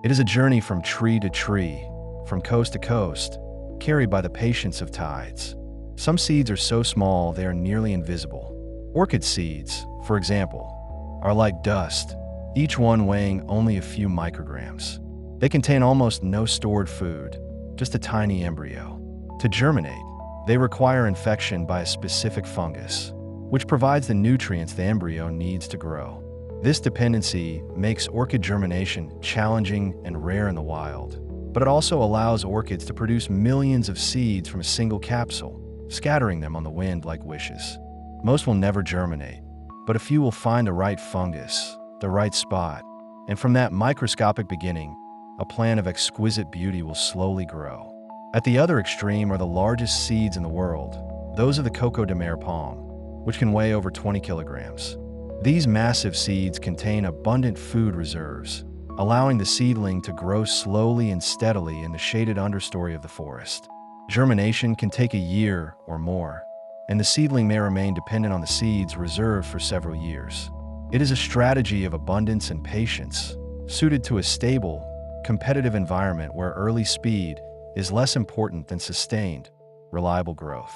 It is a journey from tree to tree, from coast to coast, carried by the patience of tides. Some seeds are so small they are nearly invisible. Orchid seeds, for example, are like dust, each one weighing only a few micrograms. They contain almost no stored food, just a tiny embryo. To germinate, they require infection by a specific fungus, which provides the nutrients the embryo needs to grow. This dependency makes orchid germination challenging and rare in the wild, but it also allows orchids to produce millions of seeds from a single capsule, scattering them on the wind like wishes. Most will never germinate, but a few will find the right fungus, the right spot, and from that microscopic beginning, a plant of exquisite beauty will slowly grow. At the other extreme are the largest seeds in the world. Those are the Coco de Mer palm, which can weigh over 20 kilograms. These massive seeds contain abundant food reserves, allowing the seedling to grow slowly and steadily in the shaded understory of the forest. Germination can take a year or more, and the seedling may remain dependent on the seeds reserved for several years. It is a strategy of abundance and patience, suited to a stable, competitive environment where early speed is less important than sustained, reliable growth.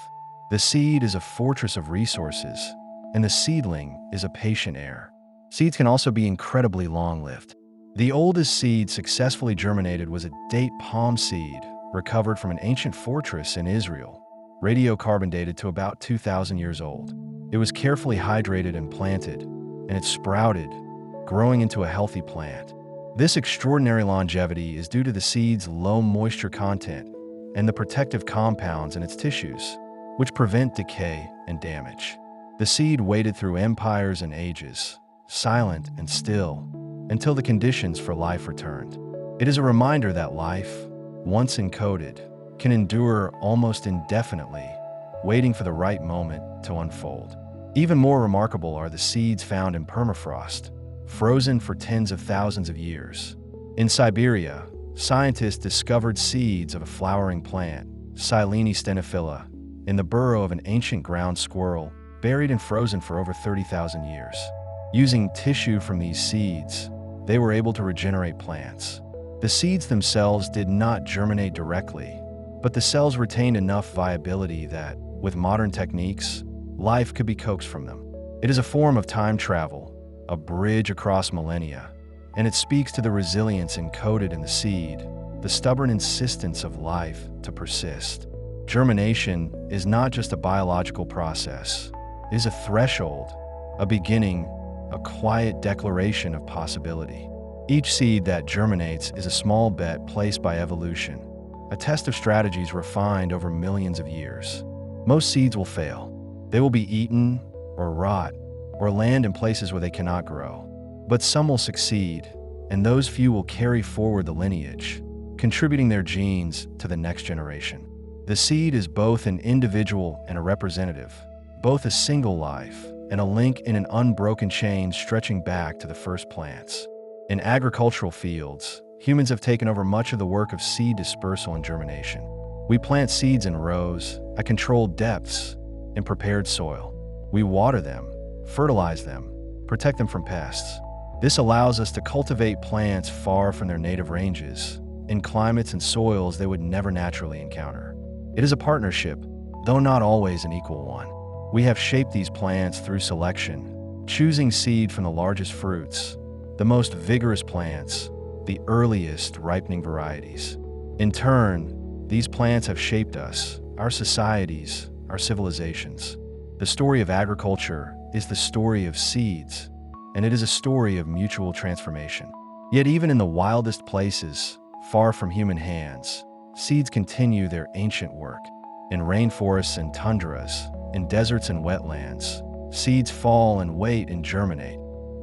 The seed is a fortress of resources, and the seedling is a patient heir. Seeds can also be incredibly long-lived. The oldest seed successfully germinated was a date palm seed recovered from an ancient fortress in Israel, radiocarbon dated to about 2,000 years old. It was carefully hydrated and planted, and it sprouted, growing into a healthy plant. This extraordinary longevity is due to the seed's low moisture content and the protective compounds in its tissues. which prevent decay and damage. The seed waited through empires and ages, silent and still, until the conditions for life returned. It is a reminder that life, once encoded, can endure almost indefinitely, waiting for the right moment to unfold. Even more remarkable are the seeds found in permafrost, frozen for tens of thousands of years. In Siberia, scientists discovered seeds of a flowering plant, Silene stenophylla, in the burrow of an ancient ground squirrel, buried and frozen for over 30,000 years. Using tissue from these seeds, they were able to regenerate plants. The seeds themselves did not germinate directly, but the cells retained enough viability that, with modern techniques, life could be coaxed from them. It is a form of time travel, a bridge across millennia, and it speaks to the resilience encoded in the seed, the stubborn insistence of life to persist. Germination is not just a biological process. It is a threshold, a beginning, a quiet declaration of possibility. Each seed that germinates is a small bet placed by evolution, a test of strategies refined over millions of years. Most seeds will fail. They will be eaten, or rot, or land in places where they cannot grow. But some will succeed, and those few will carry forward the lineage, contributing their genes to the next generation. The seed is both an individual and a representative, both a single life and a link in an unbroken chain stretching back to the first plants. In agricultural fields, humans have taken over much of the work of seed dispersal and germination. We plant seeds in rows, at controlled depths, in prepared soil. We water them, fertilize them, protect them from pests. This allows us to cultivate plants far from their native ranges, in climates and soils they would never naturally encounter. It is a partnership, though not always an equal one. We have shaped these plants through selection, choosing seed from the largest fruits, the most vigorous plants, the earliest ripening varieties. In turn, these plants have shaped us, our societies, our civilizations. The story of agriculture is the story of seeds, and it is a story of mutual transformation. Yet even in the wildest places, far from human hands, seeds continue their ancient work. In rainforests and tundras, in deserts and wetlands, seeds fall and wait and germinate,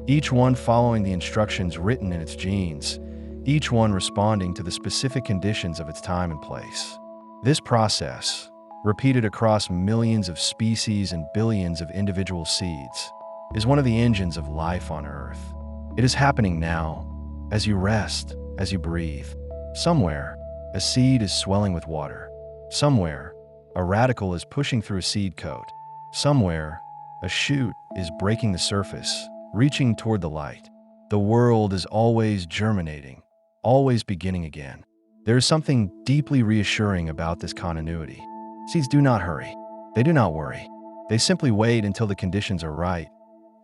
each one following the instructions written in its genes, each one responding to the specific conditions of its time and place. This process, repeated across millions of species and billions of individual seeds, is one of the engines of life on Earth. It is happening now, as you rest, as you breathe. Somewhere, a seed is swelling with water. Somewhere, a radical is pushing through a seed coat. Somewhere, a shoot is breaking the surface, reaching toward the light. The world is always germinating, always beginning again. There is something deeply reassuring about this continuity. Seeds do not hurry. They do not worry. They simply wait until the conditions are right,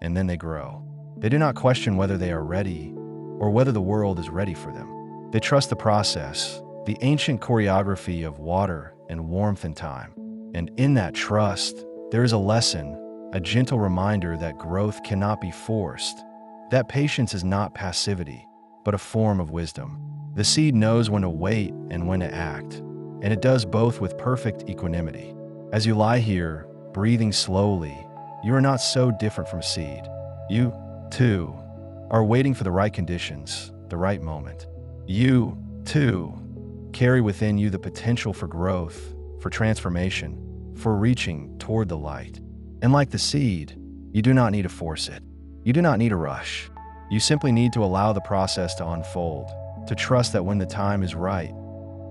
and then they grow. They do not question whether they are ready or whether the world is ready for them. They trust the process, the ancient choreography of water and warmth and time. And in that trust, there is a lesson, a gentle reminder that growth cannot be forced, that patience is not passivity, but a form of wisdom. The seed knows when to wait and when to act, and it does both with perfect equanimity. As you lie here, breathing slowly, you are not so different from a seed. You, too, are waiting for the right conditions, the right moment. You, too, carry within you the potential for growth, for transformation, for reaching toward the light. And like the seed, you do not need to force it. You do not need to rush. You simply need to allow the process to unfold, to trust that when the time is right,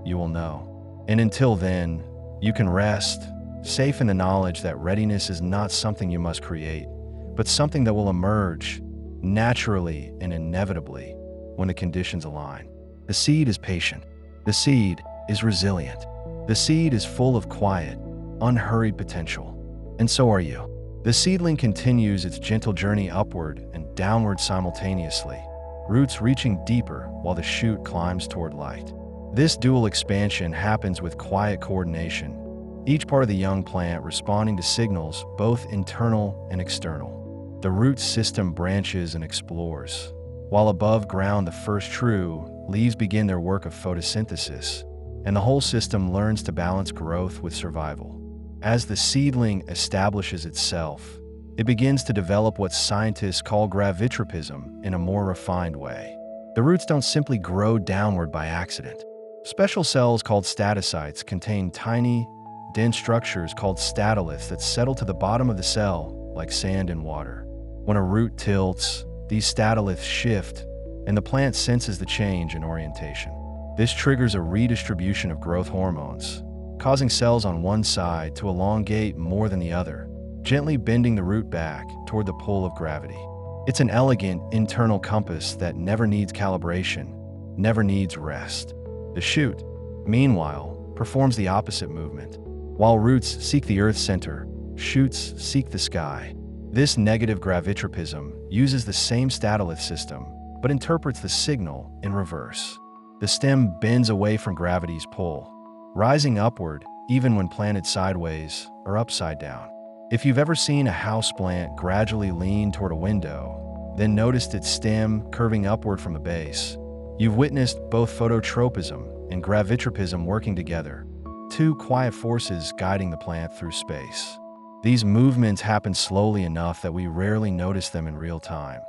you will know. And until then, you can rest, safe in the knowledge that readiness is not something you must create, but something that will emerge naturally and inevitably when the conditions align. The seed is patient. The seed is resilient. The seed is full of quiet, unhurried potential. And so are you. The seedling continues its gentle journey upward and downward simultaneously, roots reaching deeper while the shoot climbs toward light. This dual expansion happens with quiet coordination, each part of the young plant responding to signals both internal and external. The root system branches and explores, while above ground the first true leaves begin their work of photosynthesis, and the whole system learns to balance growth with survival. As the seedling establishes itself, it begins to develop what scientists call gravitropism in a more refined way. The roots don't simply grow downward by accident. Special cells called statocytes contain tiny, dense structures called statoliths that settle to the bottom of the cell like sand in water. When a root tilts, these statoliths shift, and the plant senses the change in orientation. This triggers a redistribution of growth hormones, causing cells on one side to elongate more than the other, gently bending the root back toward the pull of gravity. It's an elegant internal compass that never needs calibration, never needs rest. The shoot, meanwhile, performs the opposite movement. While roots seek the earth's center, shoots seek the sky. This negative gravitropism uses the same statolith system, but interprets the signal in reverse. The stem bends away from gravity's pull, rising upward even when planted sideways or upside down. If you've ever seen a houseplant gradually lean toward a window, then noticed its stem curving upward from the base, you've witnessed both phototropism and gravitropism working together, two quiet forces guiding the plant through space. These movements happen slowly enough that we rarely notice them in real time,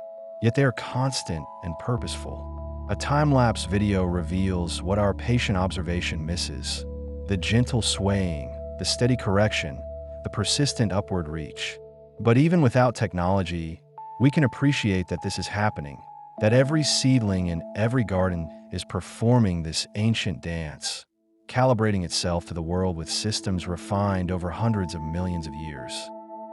yet they are constant and purposeful. A time-lapse video reveals what our patient observation misses: the gentle swaying, the steady correction, the persistent upward reach. But even without technology, we can appreciate that this is happening, that every seedling in every garden is performing this ancient dance, calibrating itself to the world with systems refined over hundreds of millions of years.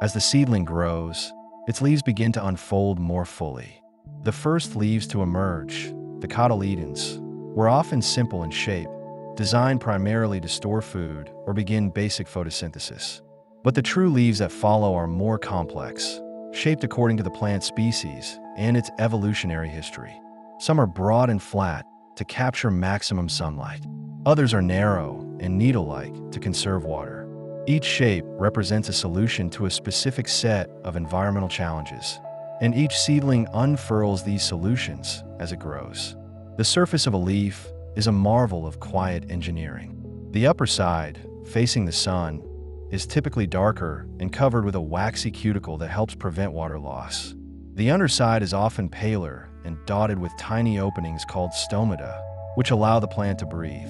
As the seedling grows, its leaves begin to unfold more fully. The first leaves to emerge, the cotyledons, were often simple in shape, designed primarily to store food or begin basic photosynthesis. But the true leaves that follow are more complex, shaped according to the plant species and its evolutionary history. Some are broad and flat to capture maximum sunlight. Others are narrow and needle-like to conserve water. Each shape represents a solution to a specific set of environmental challenges, and each seedling unfurls these solutions as it grows. The surface of a leaf is a marvel of quiet engineering. The upper side, facing the sun, is typically darker and covered with a waxy cuticle that helps prevent water loss. The underside is often paler and dotted with tiny openings called stomata, which allow the plant to breathe.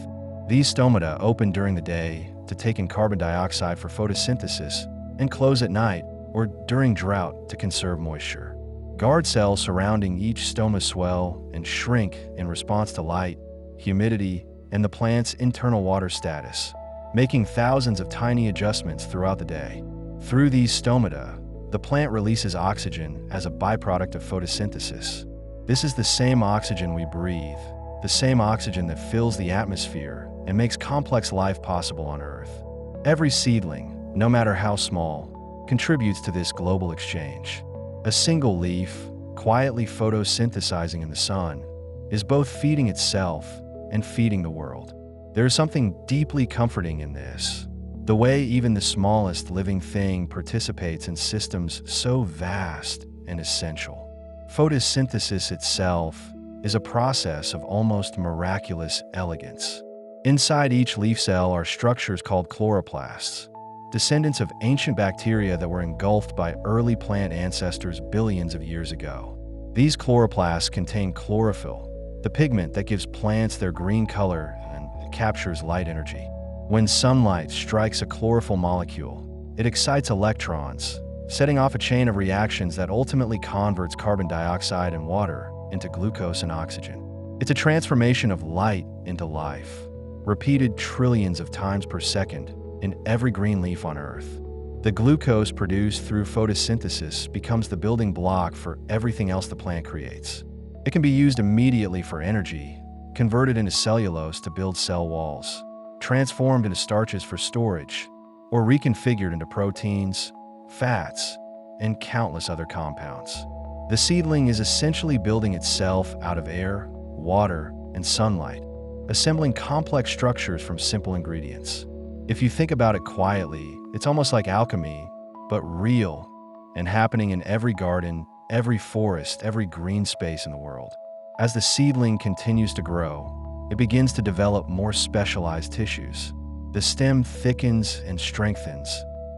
These stomata open during the day to take in carbon dioxide for photosynthesis and close at night or during drought to conserve moisture. Guard cells surrounding each stoma swell and shrink in response to light, humidity, and the plant's internal water status, making thousands of tiny adjustments throughout the day. Through these stomata, the plant releases oxygen as a byproduct of photosynthesis. This is the same oxygen we breathe, the same oxygen that fills the atmosphere and makes complex life possible on Earth. Every seedling, no matter how small, contributes to this global exchange. A single leaf, quietly photosynthesizing in the sun, is both feeding itself and feeding the world. There is something deeply comforting in this, the way even the smallest living thing participates in systems so vast and essential. Photosynthesis itself is a process of almost miraculous elegance. Inside each leaf cell are structures called chloroplasts, descendants of ancient bacteria that were engulfed by early plant ancestors billions of years ago. These chloroplasts contain chlorophyll, the pigment that gives plants their green color and captures light energy. When sunlight strikes a chlorophyll molecule, it excites electrons, setting off a chain of reactions that ultimately converts carbon dioxide and water into glucose and oxygen. It's a transformation of light into life, repeated trillions of times per second in every green leaf on Earth. The glucose produced through photosynthesis becomes the building block for everything else the plant creates. It can be used immediately for energy, converted into cellulose to build cell walls, transformed into starches for storage, or reconfigured into proteins, fats, and countless other compounds. The seedling is essentially building itself out of air, water, and sunlight, assembling complex structures from simple ingredients. If you think about it quietly, it's almost like alchemy, but real, and happening in every garden, every forest, every green space in the world. As the seedling continues to grow, it begins to develop more specialized tissues. The stem thickens and strengthens,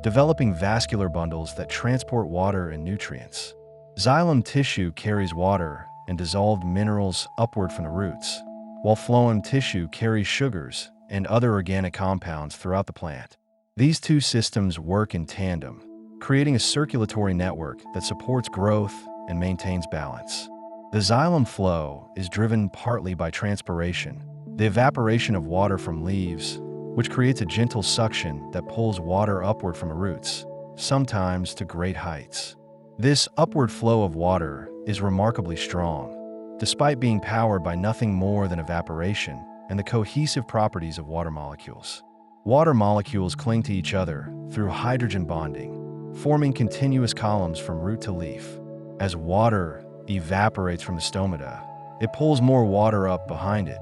developing vascular bundles that transport water and nutrients. Xylem tissue carries water and dissolved minerals upward from the roots, while phloem tissue carries sugars and other organic compounds throughout the plant. These two systems work in tandem, creating a circulatory network that supports growth and maintains balance. The xylem flow is driven partly by transpiration, the evaporation of water from leaves, which creates a gentle suction that pulls water upward from the roots, sometimes to great heights. This upward flow of water is remarkably strong, despite being powered by nothing more than evaporation and the cohesive properties of water molecules. Water molecules cling to each other through hydrogen bonding, forming continuous columns from root to leaf. As water evaporates from the stomata, it pulls more water up behind it,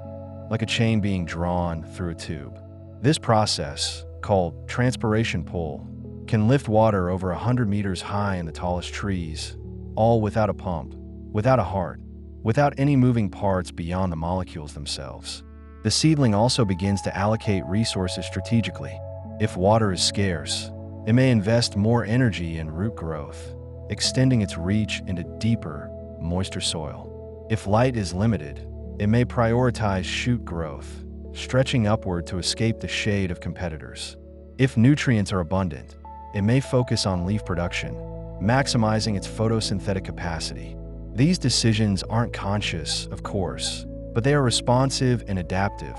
like a chain being drawn through a tube. This process, called transpiration pull, can lift water over 100 meters high in the tallest trees, all without a pump, without a heart, without any moving parts beyond the molecules themselves. The seedling also begins to allocate resources strategically. If water is scarce, it may invest more energy in root growth, extending its reach into deeper, moister soil. If light is limited, it may prioritize shoot growth, stretching upward to escape the shade of competitors. If nutrients are abundant, it may focus on leaf production, maximizing its photosynthetic capacity. These decisions aren't conscious, of course, but they are responsive and adaptive,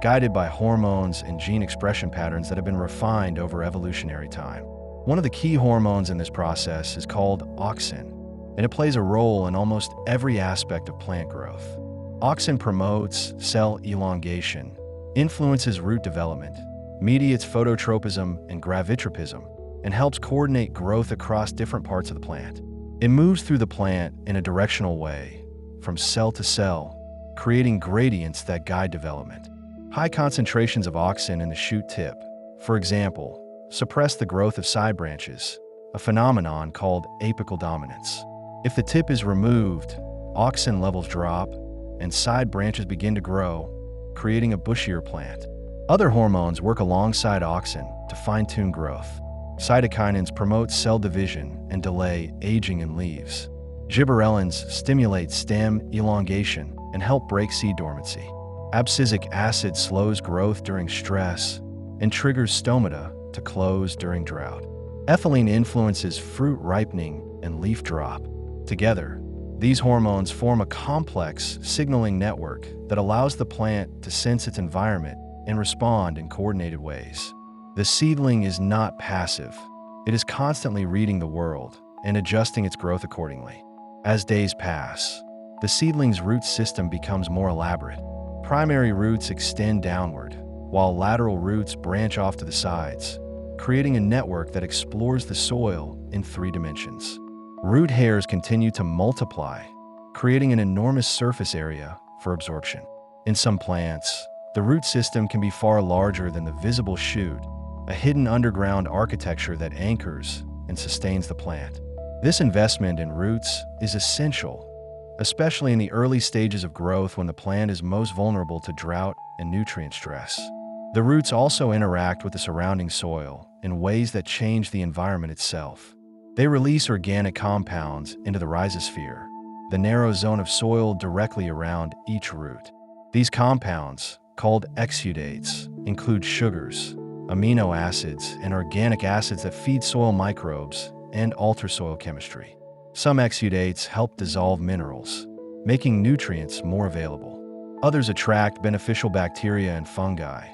guided by hormones and gene expression patterns that have been refined over evolutionary time. One of the key hormones in this process is called auxin, and it plays a role in almost every aspect of plant growth. Auxin promotes cell elongation, influences root development, mediates phototropism and gravitropism, and helps coordinate growth across different parts of the plant. It moves through the plant in a directional way, from cell to cell, creating gradients that guide development. High concentrations of auxin in the shoot tip, for example, suppress the growth of side branches, a phenomenon called apical dominance. If the tip is removed, auxin levels drop, and side branches begin to grow, creating a bushier plant. Other hormones work alongside auxin to fine-tune growth. Cytokinins promote cell division and delay aging in leaves. Gibberellins stimulate stem elongation and help break seed dormancy. Abscisic acid slows growth during stress and triggers stomata to close during drought. Ethylene influences fruit ripening and leaf drop. Together, these hormones form a complex signaling network that allows the plant to sense its environment and respond in coordinated ways. The seedling is not passive. It is constantly reading the world and adjusting its growth accordingly. As days pass, the seedling's root system becomes more elaborate. Primary roots extend downward, while lateral roots branch off to the sides, creating a network that explores the soil in 3 dimensions. Root hairs continue to multiply, creating an enormous surface area for absorption. In some plants, the root system can be far larger than the visible shoot, a hidden underground architecture that anchors and sustains the plant. This investment in roots is essential, especially in the early stages of growth when the plant is most vulnerable to drought and nutrient stress. The roots also interact with the surrounding soil in ways that change the environment itself. They release organic compounds into the rhizosphere, the narrow zone of soil directly around each root. These compounds, called exudates, include sugars, amino acids, and organic acids that feed soil microbes and alter soil chemistry. Some exudates help dissolve minerals, making nutrients more available. Others attract beneficial bacteria and fungi,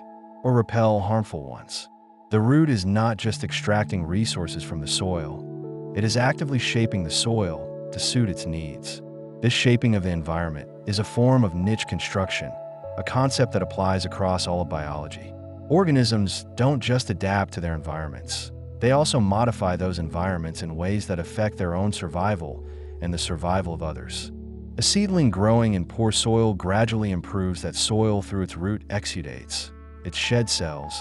or repel harmful ones. The root is not just extracting resources from the soil, it is actively shaping the soil to suit its needs. This shaping of the environment is a form of niche construction, a concept that applies across all of biology. Organisms don't just adapt to their environments. They also modify those environments in ways that affect their own survival and the survival of others. A seedling growing in poor soil gradually improves that soil through its root exudates, its shed cells,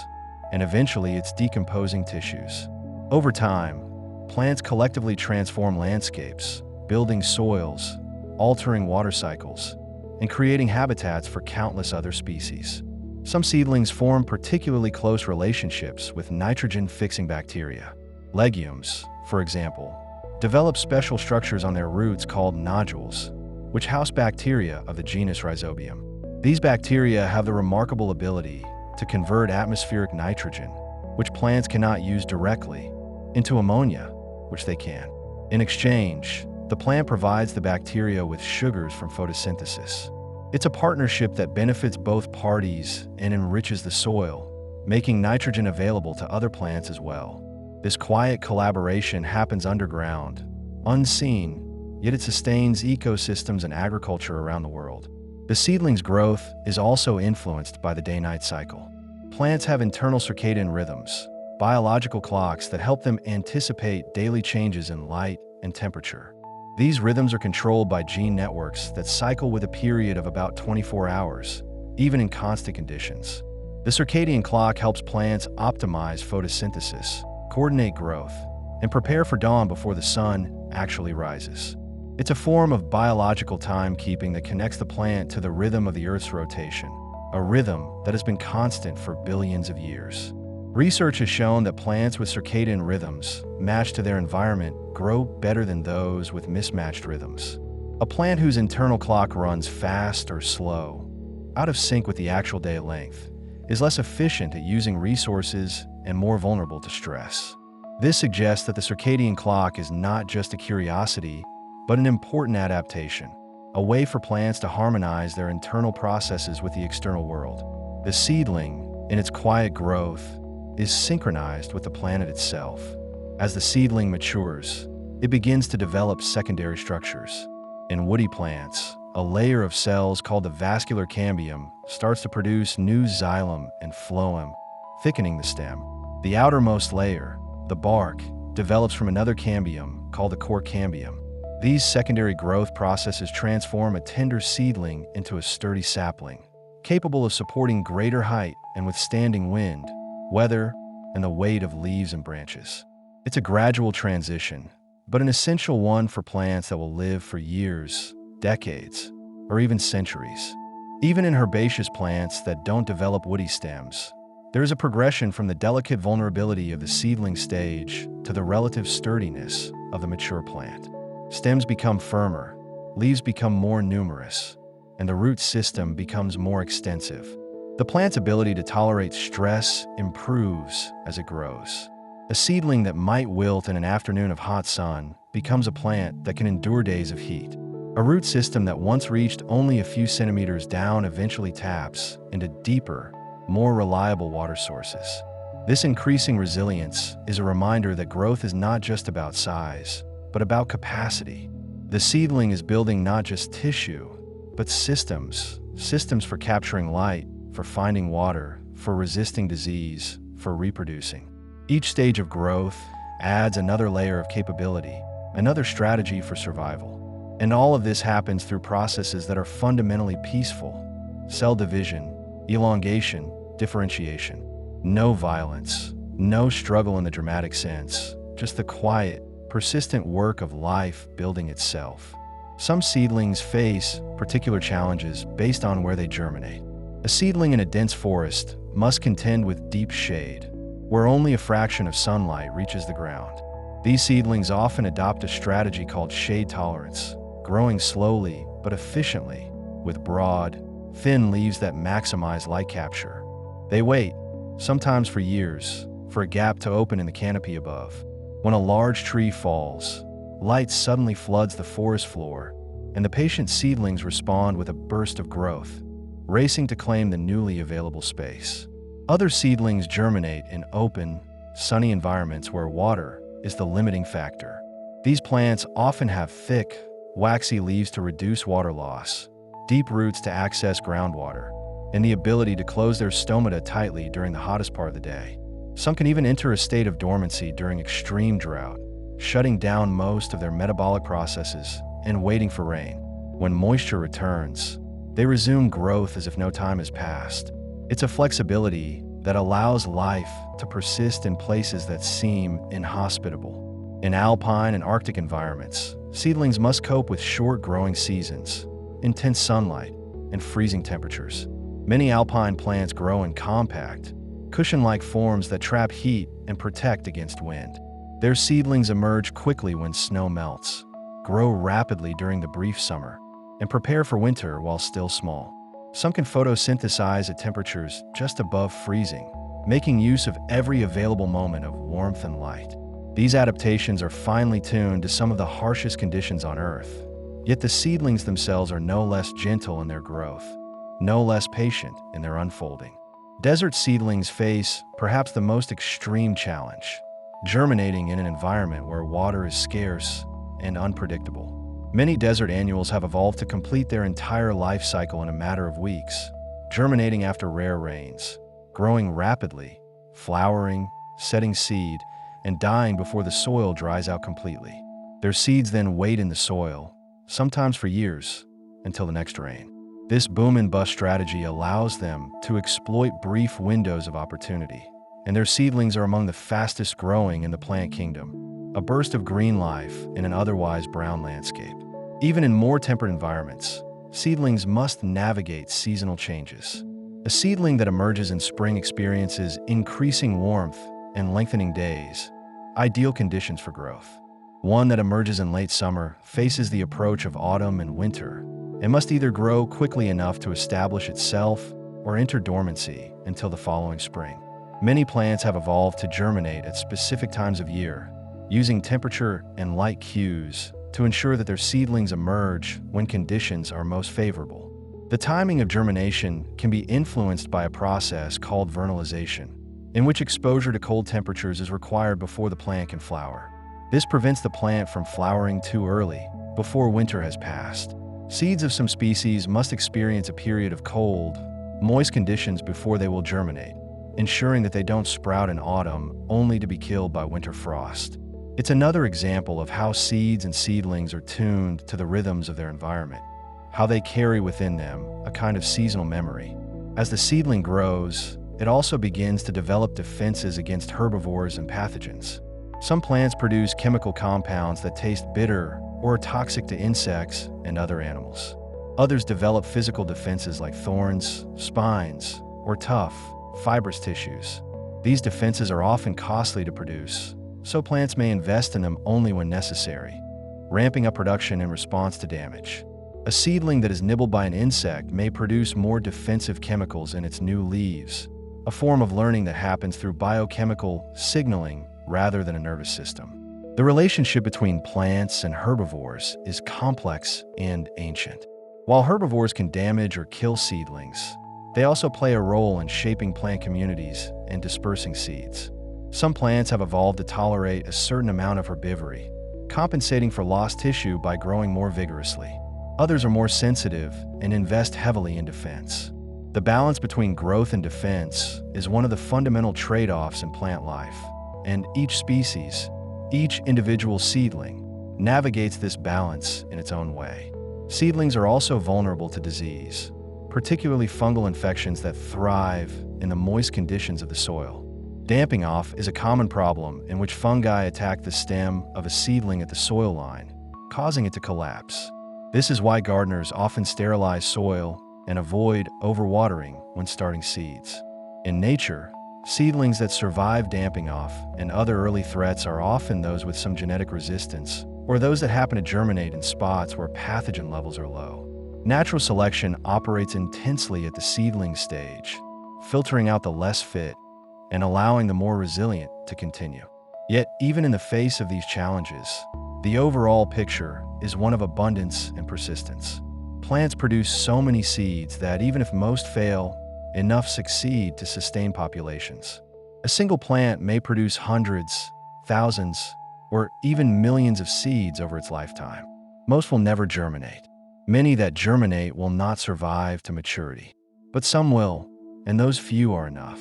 and eventually its decomposing tissues. Over time, plants collectively transform landscapes, building soils, altering water cycles, and creating habitats for countless other species. Some seedlings form particularly close relationships with nitrogen-fixing bacteria. Legumes, for example, develop special structures on their roots called nodules, which house bacteria of the genus Rhizobium. These bacteria have the remarkable ability to convert atmospheric nitrogen, which plants cannot use directly, into ammonia, which they can. In exchange, the plant provides the bacteria with sugars from photosynthesis. It's a partnership that benefits both parties and enriches the soil, making nitrogen available to other plants as well. This quiet collaboration happens underground, unseen, yet it sustains ecosystems and agriculture around the world. The seedling's growth is also influenced by the day-night cycle. Plants have internal circadian rhythms, biological clocks that help them anticipate daily changes in light and temperature. These rhythms are controlled by gene networks that cycle with a period of about 24 hours, even in constant conditions. The circadian clock helps plants optimize photosynthesis, coordinate growth, and prepare for dawn before the sun actually rises. It's a form of biological timekeeping that connects the plant to the rhythm of the Earth's rotation, a rhythm that has been constant for billions of years. Research has shown that plants with circadian rhythms matched to their environment grow better than those with mismatched rhythms. A plant whose internal clock runs fast or slow, out of sync with the actual day length, is less efficient at using resources and more vulnerable to stress. This suggests that the circadian clock is not just a curiosity, but an important adaptation, a way for plants to harmonize their internal processes with the external world. The seedling, in its quiet growth, is synchronized with the planet itself. As the seedling matures, it begins to develop secondary structures. In woody plants, a layer of cells called the vascular cambium starts to produce new xylem and phloem, thickening the stem. The outermost layer, the bark, develops from another cambium called the core cambium. These secondary growth processes transform a tender seedling into a sturdy sapling, capable of supporting greater height and withstanding wind, weather, and the weight of leaves and branches. It's a gradual transition, but an essential one for plants that will live for years, decades, or even centuries. Even in herbaceous plants that don't develop woody stems, there is a progression from the delicate vulnerability of the seedling stage to the relative sturdiness of the mature plant. Stems become firmer, leaves become more numerous, and the root system becomes more extensive. The plant's ability to tolerate stress improves as it grows. A seedling that might wilt in an afternoon of hot sun becomes a plant that can endure days of heat. A root system that once reached only a few centimeters down eventually taps into deeper, more reliable water sources. This increasing resilience is a reminder that growth is not just about size, but about capacity. The seedling is building not just tissue, but systems for capturing light, for finding water, for resisting disease, for reproducing. Each stage of growth adds another layer of capability, another strategy for survival. And all of this happens through processes that are fundamentally peaceful: cell division, elongation, differentiation. No violence, no struggle in the dramatic sense, just the quiet, persistent work of life building itself. Some seedlings face particular challenges based on where they germinate. A seedling in a dense forest must contend with deep shade, where only a fraction of sunlight reaches the ground. These seedlings often adopt a strategy called shade tolerance, growing slowly but efficiently, with broad, thin leaves that maximize light capture. They wait, sometimes for years, for a gap to open in the canopy above. When a large tree falls, light suddenly floods the forest floor, and the patient seedlings respond with a burst of growth, racing to claim the newly available space. Other seedlings germinate in open, sunny environments where water is the limiting factor. These plants often have thick, waxy leaves to reduce water loss, deep roots to access groundwater, and the ability to close their stomata tightly during the hottest part of the day. Some can even enter a state of dormancy during extreme drought, shutting down most of their metabolic processes and waiting for rain. When moisture returns, they resume growth as if no time has passed. It's a flexibility that allows life to persist in places that seem inhospitable. In alpine and Arctic environments, seedlings must cope with short growing seasons, intense sunlight, and freezing temperatures. Many alpine plants grow in compact, cushion-like forms that trap heat and protect against wind. Their seedlings emerge quickly when snow melts, grow rapidly during the brief summer, and prepare for winter while still small. Some can photosynthesize at temperatures just above freezing, making use of every available moment of warmth and light. These adaptations are finely tuned to some of the harshest conditions on Earth. Yet the seedlings themselves are no less gentle in their growth, no less patient in their unfolding. Desert seedlings face perhaps the most extreme challenge, germinating in an environment where water is scarce and unpredictable. Many desert annuals have evolved to complete their entire life cycle in a matter of weeks, germinating after rare rains, growing rapidly, flowering, setting seed, and dying before the soil dries out completely. Their seeds then wait in the soil, sometimes for years, until the next rain. This boom and bust strategy allows them to exploit brief windows of opportunity, and their seedlings are among the fastest growing in the plant kingdom, a burst of green life in an otherwise brown landscape. Even in more temperate environments, seedlings must navigate seasonal changes. A seedling that emerges in spring experiences increasing warmth and lengthening days, ideal conditions for growth. One that emerges in late summer faces the approach of autumn and winter and must either grow quickly enough to establish itself or enter dormancy until the following spring. Many plants have evolved to germinate at specific times of year, using temperature and light cues to ensure that their seedlings emerge when conditions are most favorable. The timing of germination can be influenced by a process called vernalization, in which exposure to cold temperatures is required before the plant can flower. This prevents the plant from flowering too early, before winter has passed. Seeds of some species must experience a period of cold, moist conditions before they will germinate, ensuring that they don't sprout in autumn only to be killed by winter frost. It's another example of how seeds and seedlings are tuned to the rhythms of their environment, how they carry within them a kind of seasonal memory. As the seedling grows, it also begins to develop defenses against herbivores and pathogens. Some plants produce chemical compounds that taste bitter or are toxic to insects and other animals. Others develop physical defenses like thorns, spines, or tough, fibrous tissues. These defenses are often costly to produce, so plants may invest in them only when necessary, ramping up production in response to damage. A seedling that is nibbled by an insect may produce more defensive chemicals in its new leaves, a form of learning that happens through biochemical signaling rather than a nervous system. The relationship between plants and herbivores is complex and ancient. While herbivores can damage or kill seedlings, they also play a role in shaping plant communities and dispersing seeds. Some plants have evolved to tolerate a certain amount of herbivory, compensating for lost tissue by growing more vigorously. Others are more sensitive and invest heavily in defense. The balance between growth and defense is one of the fundamental trade-offs in plant life, and each species, each individual seedling, navigates this balance in its own way. Seedlings are also vulnerable to disease, particularly fungal infections that thrive in the moist conditions of the soil. Damping off is a common problem in which fungi attack the stem of a seedling at the soil line, causing it to collapse. This is why gardeners often sterilize soil and avoid overwatering when starting seeds. In nature, seedlings that survive damping off and other early threats are often those with some genetic resistance, or those that happen to germinate in spots where pathogen levels are low. Natural selection operates intensely at the seedling stage, filtering out the less fit and allowing the more resilient to continue. Yet, even in the face of these challenges, the overall picture is one of abundance and persistence. Plants produce so many seeds that even if most fail, enough succeed to sustain populations. A single plant may produce hundreds, thousands, or even millions of seeds over its lifetime. Most will never germinate. Many that germinate will not survive to maturity. But some will, and those few are enough.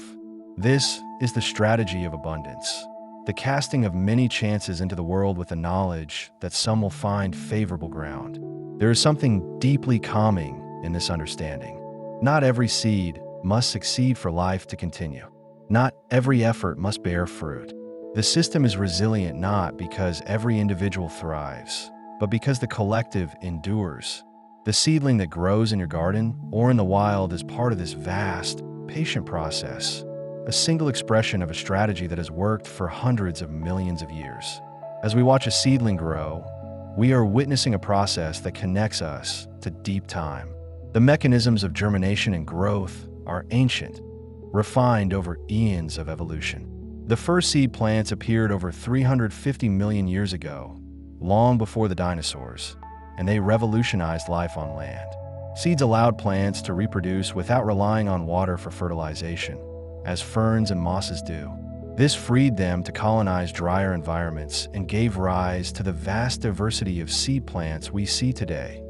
This is the strategy of abundance, the casting of many chances into the world with the knowledge that some will find favorable ground. There is something deeply calming in this understanding. Not every seed must succeed for life to continue. Not every effort must bear fruit. The system is resilient not because every individual thrives, but because the collective endures. The seedling that grows in your garden or in the wild is part of this vast, patient process, a single expression of a strategy that has worked for hundreds of millions of years. As we watch a seedling grow, we are witnessing a process that connects us to deep time. The mechanisms of germination and growth are ancient, refined over eons of evolution. The first seed plants appeared over 350 million years ago, long before the dinosaurs, and they revolutionized life on land. Seeds allowed plants to reproduce without relying on water for fertilization, as ferns and mosses do. This freed them to colonize drier environments and gave rise to the vast diversity of seed plants we see today: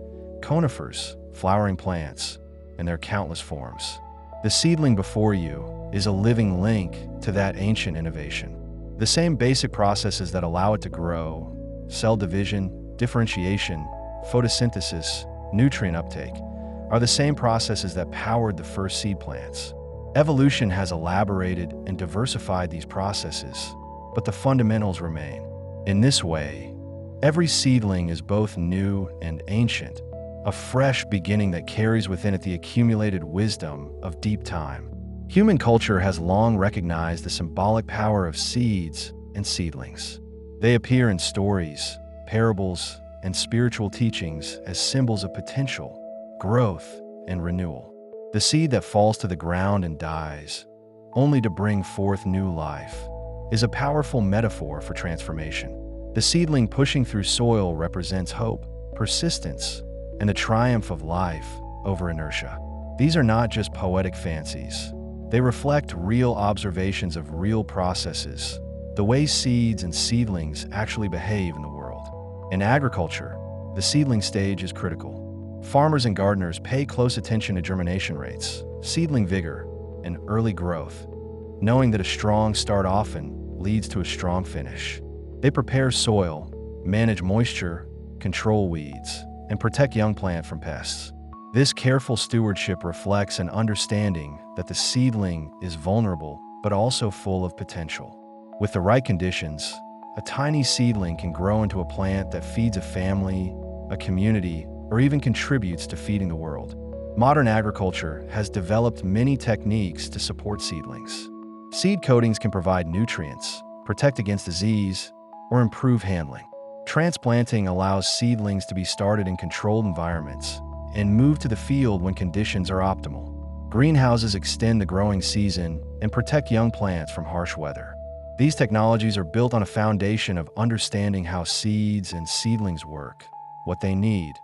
conifers, flowering plants, and their countless forms. The seedling before you is a living link to that ancient innovation. The same basic processes that allow it to grow, cell division, differentiation, photosynthesis, nutrient uptake, are the same processes that powered the first seed plants. Evolution has elaborated and diversified these processes, but the fundamentals remain. In this way, every seedling is both new and ancient, a fresh beginning that carries within it the accumulated wisdom of deep time. Human culture has long recognized the symbolic power of seeds and seedlings. They appear in stories, parables, and spiritual teachings as symbols of potential, growth, and renewal. The seed that falls to the ground and dies, only to bring forth new life, is a powerful metaphor for transformation. The seedling pushing through soil represents hope, persistence, and the triumph of life over inertia. These are not just poetic fancies. They reflect real observations of real processes, the way seeds and seedlings actually behave in the world. In agriculture, the seedling stage is critical. Farmers and gardeners pay close attention to germination rates, seedling vigor, and early growth, knowing that a strong start often leads to a strong finish. They prepare soil, manage moisture, control weeds, and protect young plant from pests. This careful stewardship reflects an understanding that the seedling is vulnerable but also full of potential. With the right conditions, a tiny seedling can grow into a plant that feeds a family, a community, or even contributes to feeding the world. Modern agriculture has developed many techniques to support seedlings. Seed coatings can provide nutrients, protect against disease, or improve handling. Transplanting allows seedlings to be started in controlled environments and move to the field when conditions are optimal. Greenhouses extend the growing season and protect young plants from harsh weather. These technologies are built on a foundation of understanding how seeds and seedlings work, what they need,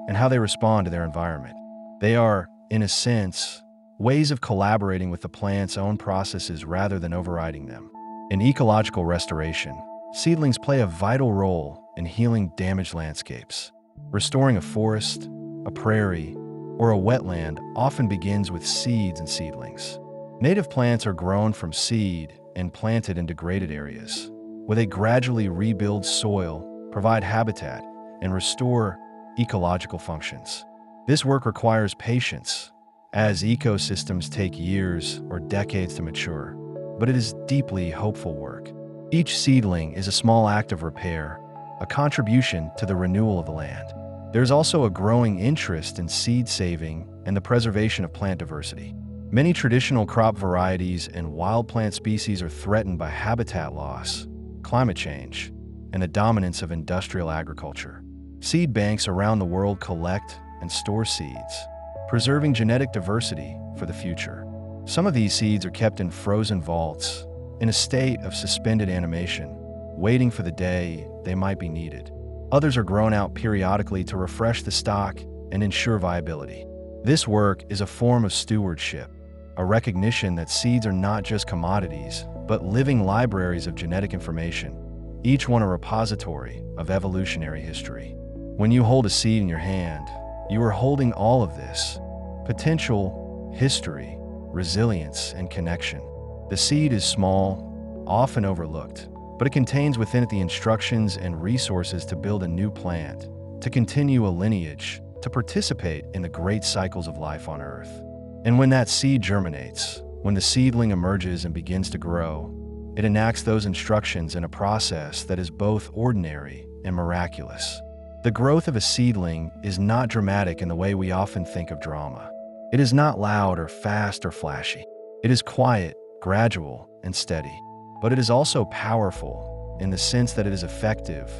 and how they respond to their environment. They are, in a sense, ways of collaborating with the plant's own processes rather than overriding them. In ecological restoration, seedlings play a vital role in healing damaged landscapes. Restoring a forest, a prairie, or a wetland often begins with seeds and seedlings. Native plants are grown from seed and planted in degraded areas, where they gradually rebuild soil, provide habitat, and restore ecological functions. This work requires patience, as ecosystems take years or decades to mature, but it is deeply hopeful work. Each seedling is a small act of repair, a contribution to the renewal of the land. There's also a growing interest in seed saving and the preservation of plant diversity. Many traditional crop varieties and wild plant species are threatened by habitat loss, climate change, and the dominance of industrial agriculture. Seed banks around the world collect and store seeds, preserving genetic diversity for the future. Some of these seeds are kept in frozen vaults, in a state of suspended animation, waiting for the day they might be needed. Others are grown out periodically to refresh the stock and ensure viability. This work is a form of stewardship, a recognition that seeds are not just commodities, but living libraries of genetic information, each one a repository of evolutionary history. When you hold a seed in your hand, you are holding all of this: potential, history, resilience, and connection. The seed is small, often overlooked, but it contains within it the instructions and resources to build a new plant, to continue a lineage, to participate in the great cycles of life on Earth. And when that seed germinates, when the seedling emerges and begins to grow, it enacts those instructions in a process that is both ordinary and miraculous. The growth of a seedling is not dramatic in the way we often think of drama. It is not loud or fast or flashy. It is quiet, gradual, and steady. But it is also powerful in the sense that it is effective,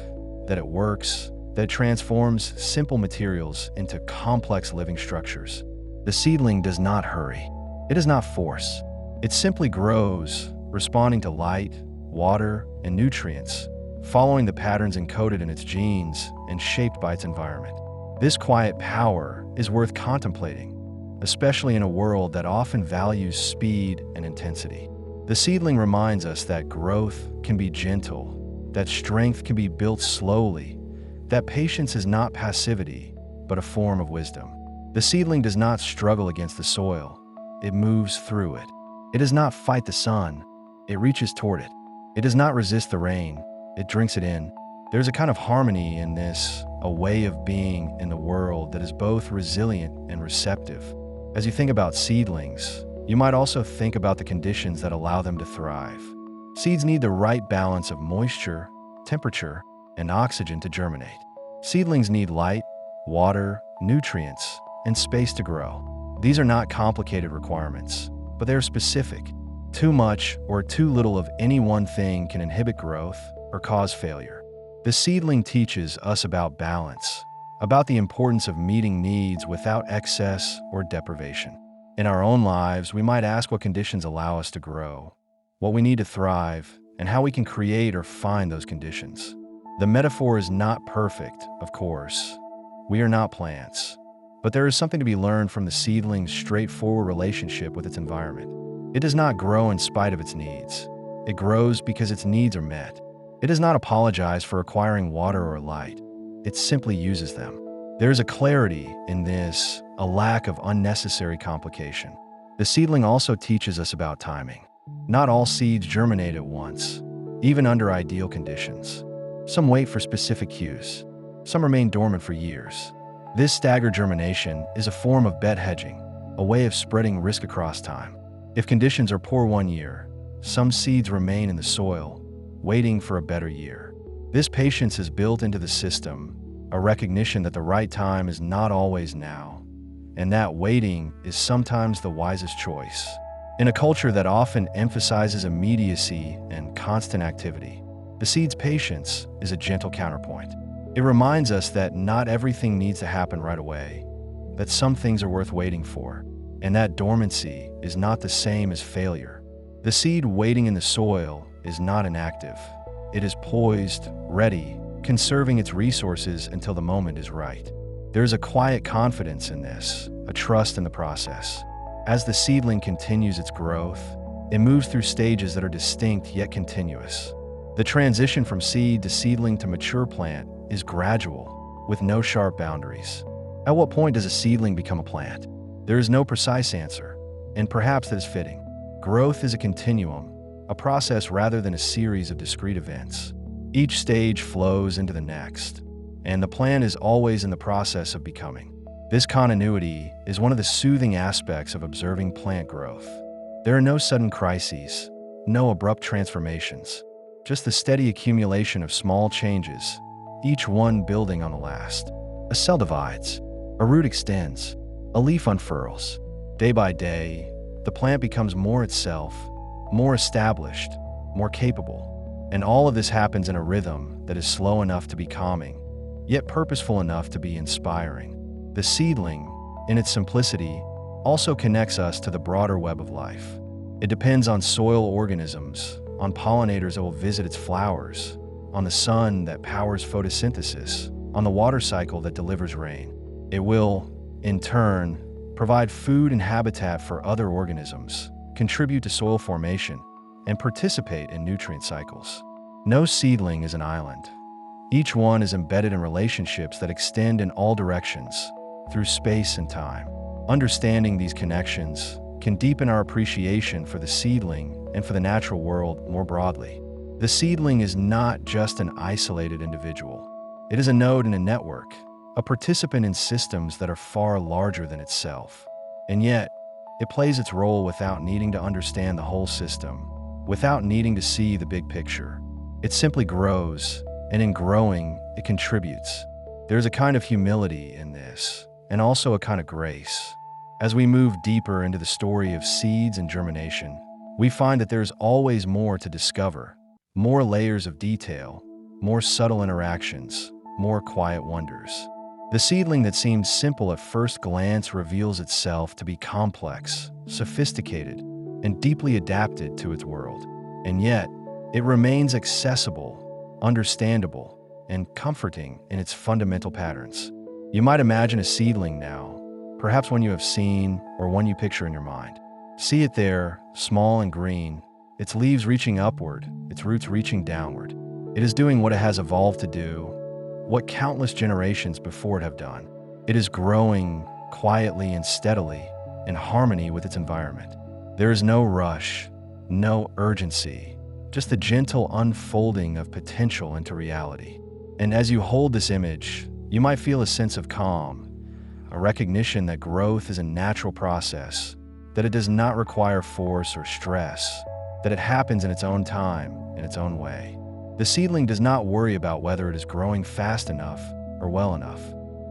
that it works, that it transforms simple materials into complex living structures. The seedling does not hurry. It does not force. It simply grows, responding to light, water, and nutrients, following the patterns encoded in its genes and shaped by its environment. This quiet power is worth contemplating, especially in a world that often values speed and intensity. The seedling reminds us that growth can be gentle, that strength can be built slowly, that patience is not passivity, but a form of wisdom. The seedling does not struggle against the soil. It moves through it. It does not fight the sun. It reaches toward it. It does not resist the rain. It drinks it in. There's a kind of harmony in this, a way of being in the world that is both resilient and receptive. As you think about seedlings, you might also think about the conditions that allow them to thrive. Seeds need the right balance of moisture, temperature, and oxygen to germinate. Seedlings need light, water, nutrients, and space to grow. These are not complicated requirements, but they are specific. Too much or too little of any one thing can inhibit growth or cause failure. The seedling teaches us about balance, about the importance of meeting needs without excess or deprivation. In our own lives, we might ask what conditions allow us to grow, what we need to thrive, and how we can create or find those conditions. The metaphor is not perfect, of course. We are not plants. But there is something to be learned from the seedling's straightforward relationship with its environment. It does not grow in spite of its needs. It grows because its needs are met. It does not apologize for acquiring water or light. It simply uses them. There is a clarity in this, a lack of unnecessary complication. The seedling also teaches us about timing. Not all seeds germinate at once, even under ideal conditions. Some wait for specific cues. Some remain dormant for years. This staggered germination is a form of bed hedging, a way of spreading risk across time. If conditions are poor one year, some seeds remain in the soil, waiting for a better year. This patience is built into the system, a recognition that the right time is not always now, and that waiting is sometimes the wisest choice. In a culture that often emphasizes immediacy and constant activity, the seed's patience is a gentle counterpoint. It reminds us that not everything needs to happen right away, that some things are worth waiting for, and that dormancy is not the same as failure. The seed waiting in the soil is not inactive. It is poised, ready, conserving its resources until the moment is right. There is a quiet confidence in this, a trust in the process. As the seedling continues its growth, it moves through stages that are distinct yet continuous. The transition from seed to seedling to mature plant is gradual, with no sharp boundaries. At what point does a seedling become a plant? There is no precise answer, and perhaps that is fitting. Growth is a continuum, a process rather than a series of discrete events. Each stage flows into the next, and the plant is always in the process of becoming. This continuity is one of the soothing aspects of observing plant growth. There are no sudden crises, no abrupt transformations, just the steady accumulation of small changes, each one building on the last. A cell divides, a root extends, a leaf unfurls. Day by day, the plant becomes more itself, more established, more capable. And all of this happens in a rhythm that is slow enough to be calming, yet purposeful enough to be inspiring. The seedling, in its simplicity, also connects us to the broader web of life. It depends on soil organisms, on pollinators that will visit its flowers, on the sun that powers photosynthesis, on the water cycle that delivers rain. It will, in turn, provide food and habitat for other organisms, contribute to soil formation, and participate in nutrient cycles. No seedling is an island. Each one is embedded in relationships that extend in all directions, through space and time. Understanding these connections can deepen our appreciation for the seedling and for the natural world more broadly. The seedling is not just an isolated individual. It is a node in a network, a participant in systems that are far larger than itself. And yet, it plays its role without needing to understand the whole system, without needing to see the big picture. It simply grows, and in growing, it contributes. There's a kind of humility in this, and also a kind of grace. As we move deeper into the story of seeds and germination, We find that there's always more to discover, more layers of detail, more subtle interactions, more quiet wonders. The seedling that seemed simple at first glance reveals itself to be complex, sophisticated, and deeply adapted to its world. And yet, it remains accessible, understandable, and comforting in its fundamental patterns. You might imagine a seedling now, perhaps one you have seen or one you picture in your mind. See it there, small and green, its leaves reaching upward, its roots reaching downward. It is doing what it has evolved to do, what countless generations before it have done. It is growing quietly and steadily, in harmony with its environment. There is no rush, no urgency, just the gentle unfolding of potential into reality. And as you hold this image, you might feel a sense of calm, a recognition that growth is a natural process, that it does not require force or stress, that it happens in its own time, in its own way. The seedling does not worry about whether it is growing fast enough or well enough.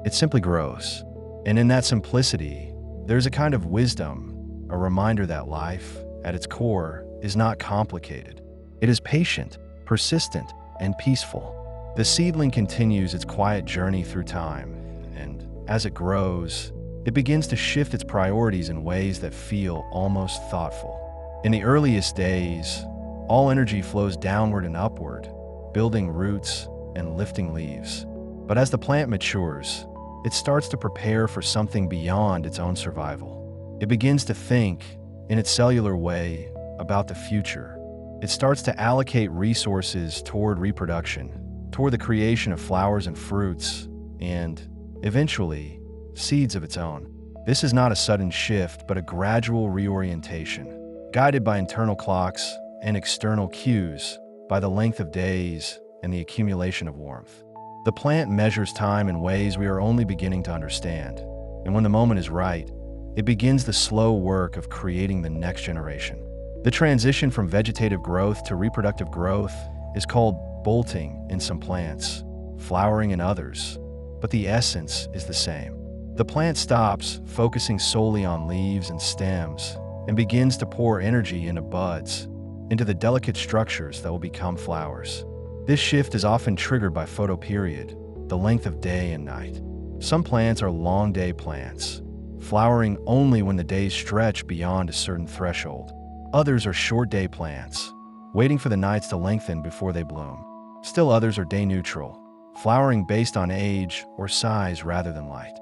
It simply grows. And in that simplicity, there's a kind of wisdom, a reminder that life, at its core, is not complicated. It is patient, persistent, and peaceful. The seedling continues its quiet journey through time, and as it grows, it begins to shift its priorities in ways that feel almost thoughtful. In the earliest days, all energy flows downward and upward, building roots and lifting leaves. But as the plant matures, it starts to prepare for something beyond its own survival. It begins to think, in its cellular way, about the future. It starts to allocate resources toward reproduction, toward the creation of flowers and fruits, and, eventually, seeds of its own. This is not a sudden shift, but a gradual reorientation, guided by internal clocks and external cues, by the length of days and the accumulation of warmth. The plant measures time in ways we are only beginning to understand, and when the moment is right, it begins the slow work of creating the next generation. The transition from vegetative growth to reproductive growth is called bolting in some plants, flowering in others, but the essence is the same. The plant stops focusing solely on leaves and stems and begins to pour energy into buds, into the delicate structures that will become flowers. This shift is often triggered by photoperiod, the length of day and night. Some plants are long day plants, flowering only when the days stretch beyond a certain threshold. Others are short day plants, waiting for the nights to lengthen before they bloom. Still others are day neutral, flowering based on age or size rather than light.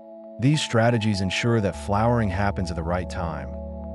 These strategies ensure that flowering happens at the right time,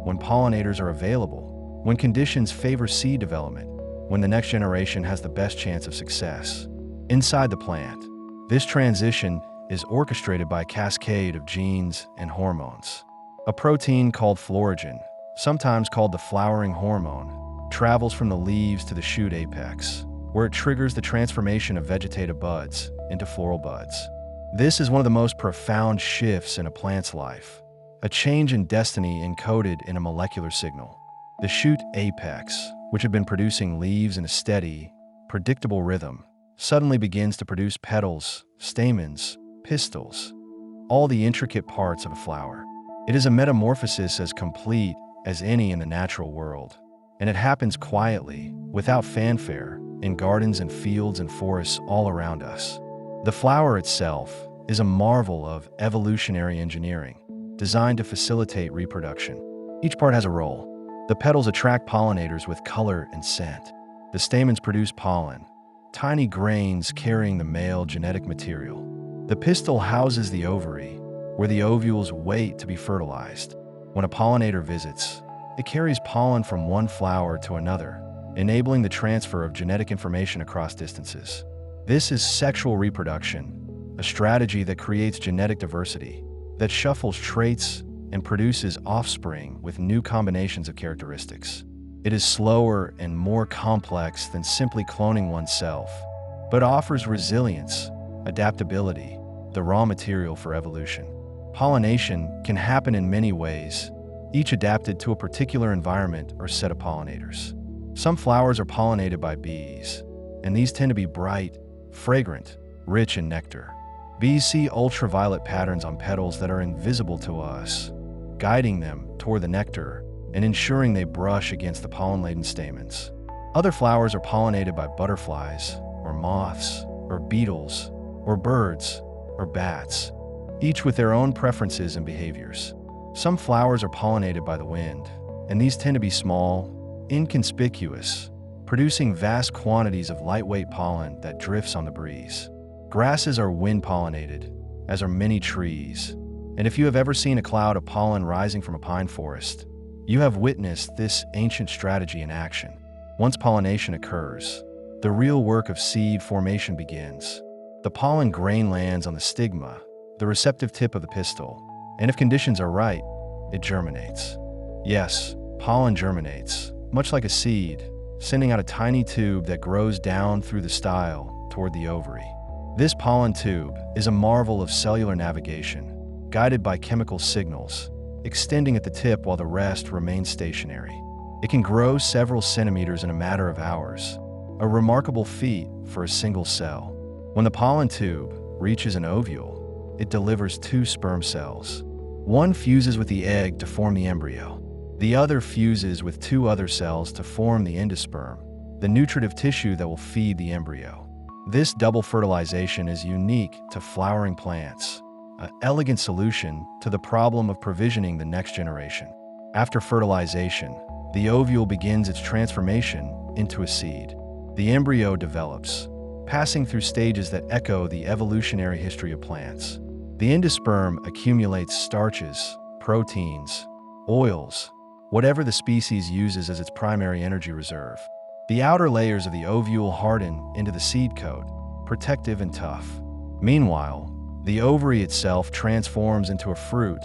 when pollinators are available, when conditions favor seed development, when the next generation has the best chance of success. Inside the plant, this transition is orchestrated by a cascade of genes and hormones. A protein called phloragen, sometimes called the flowering hormone, travels from the leaves to the shoot apex, where it triggers the transformation of vegetative buds into floral buds. This is one of the most profound shifts in a plant's life, a change in destiny encoded in a molecular signal. The shoot apex, which had been producing leaves in a steady, predictable rhythm, suddenly begins to produce petals, stamens, pistils, all the intricate parts of a flower. It is a metamorphosis as complete as any in the natural world, and it happens quietly, without fanfare, in gardens and fields and forests all around us. The flower itself is a marvel of evolutionary engineering, designed to facilitate reproduction. Each part has a role. The petals attract pollinators with color and scent. The stamens produce pollen, tiny grains carrying the male genetic material. The pistil houses the ovary, where the ovules wait to be fertilized. When a pollinator visits, it carries pollen from one flower to another, enabling the transfer of genetic information across distances. This is sexual reproduction, a strategy that creates genetic diversity, that shuffles traits and produces offspring with new combinations of characteristics. It is slower and more complex than simply cloning oneself, but offers resilience, adaptability, the raw material for evolution. Pollination can happen in many ways, each adapted to a particular environment or set of pollinators. Some flowers are pollinated by bees, and these tend to be bright, fragrant, rich in nectar. Bees see ultraviolet patterns on petals that are invisible to us, guiding them toward the nectar, and ensuring they brush against the pollen-laden stamens. Other flowers are pollinated by butterflies, or moths, or beetles, or birds, or bats, each with their own preferences and behaviors. Some flowers are pollinated by the wind, and these tend to be small, inconspicuous, producing vast quantities of lightweight pollen that drifts on the breeze. Grasses are wind-pollinated, as are many trees, and if you have ever seen a cloud of pollen rising from a pine forest, you have witnessed this ancient strategy in action. Once pollination occurs, the real work of seed formation begins. The pollen grain lands on the stigma, the receptive tip of the pistil, and if conditions are right, it germinates. Yes, pollen germinates, much like a seed, sending out a tiny tube that grows down through the style toward the ovary. This pollen tube is a marvel of cellular navigation, guided by chemical signals, extending at the tip while the rest remains stationary. It can grow several centimeters in a matter of hours, a remarkable feat for a single cell. When the pollen tube reaches an ovule, it delivers 2 sperm cells. One fuses with the egg to form the embryo. The other fuses with 2 other cells to form the endosperm, the nutritive tissue that will feed the embryo. This double fertilization is unique to flowering plants, an elegant solution to the problem of provisioning the next generation. After fertilization, the ovule begins its transformation into a seed. The embryo develops, passing through stages that echo the evolutionary history of plants. The endosperm accumulates starches, proteins, oils, whatever the species uses as its primary energy reserve. The outer layers of the ovule harden into the seed coat, protective and tough. Meanwhile, the ovary itself transforms into a fruit,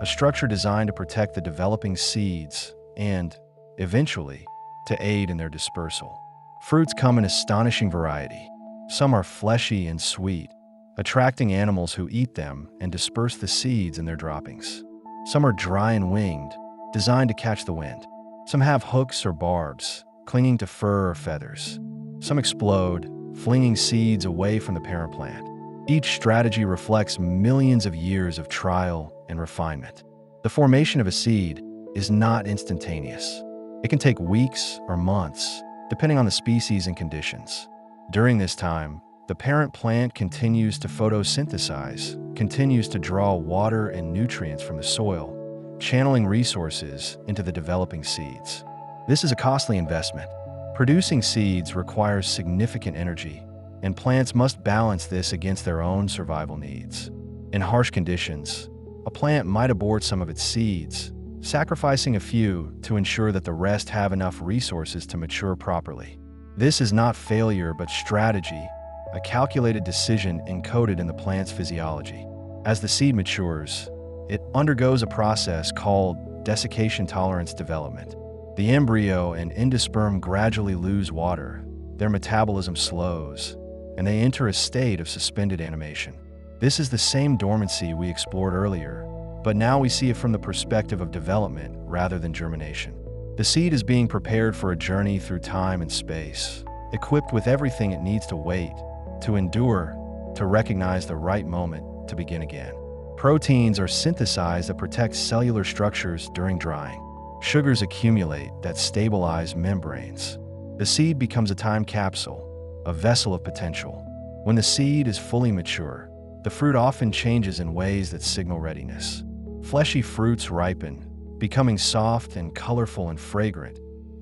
a structure designed to protect the developing seeds and, eventually, to aid in their dispersal. Fruits come in astonishing variety. Some are fleshy and sweet, attracting animals who eat them and disperse the seeds in their droppings. Some are dry and winged, designed to catch the wind. Some have hooks or barbs, clinging to fur or feathers. Some explode, flinging seeds away from the parent plant. Each strategy reflects millions of years of trial and refinement. The formation of a seed is not instantaneous. It can take weeks or months, depending on the species and conditions. During this time, the parent plant continues to photosynthesize, continues to draw water and nutrients from the soil, channeling resources into the developing seeds. This is a costly investment. Producing seeds requires significant energy, and plants must balance this against their own survival needs. In harsh conditions, a plant might abort some of its seeds, sacrificing a few to ensure that the rest have enough resources to mature properly. This is not failure but strategy, a calculated decision encoded in the plant's physiology. As the seed matures, it undergoes a process called desiccation tolerance development. The embryo and endosperm gradually lose water, their metabolism slows, and they enter a state of suspended animation. This is the same dormancy we explored earlier, but now we see it from the perspective of development rather than germination. The seed is being prepared for a journey through time and space, equipped with everything it needs to wait, to endure, to recognize the right moment to begin again. Proteins are synthesized that protect cellular structures during drying. Sugars accumulate that stabilize membranes. The seed becomes a time capsule, a vessel of potential. When the seed is fully mature, the fruit often changes in ways that signal readiness. Fleshy fruits ripen, becoming soft and colorful and fragrant,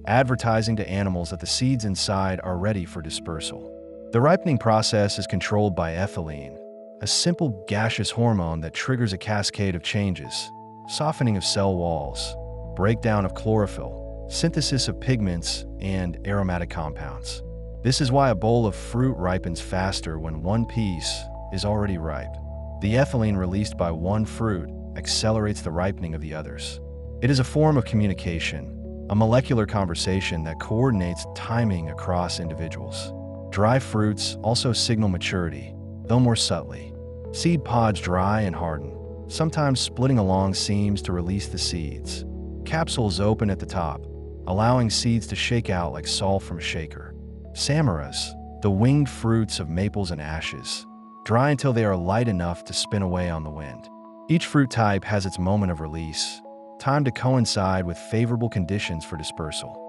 advertising to animals that the seeds inside are ready for dispersal. The ripening process is controlled by ethylene, a simple gaseous hormone that triggers a cascade of changes: softening of cell walls, breakdown of chlorophyll, synthesis of pigments, and aromatic compounds. This is why a bowl of fruit ripens faster when one piece is already ripe. The ethylene released by one fruit accelerates the ripening of the others. It is a form of communication, a molecular conversation that coordinates timing across individuals. Dry fruits also signal maturity, though more subtly. Seed pods dry and harden, sometimes splitting along seams to release the seeds. Capsules open at the top, allowing seeds to shake out like salt from a shaker. Samaras, the winged fruits of maples and ashes, dry until they are light enough to spin away on the wind. Each fruit type has its moment of release, time to coincide with favorable conditions for dispersal.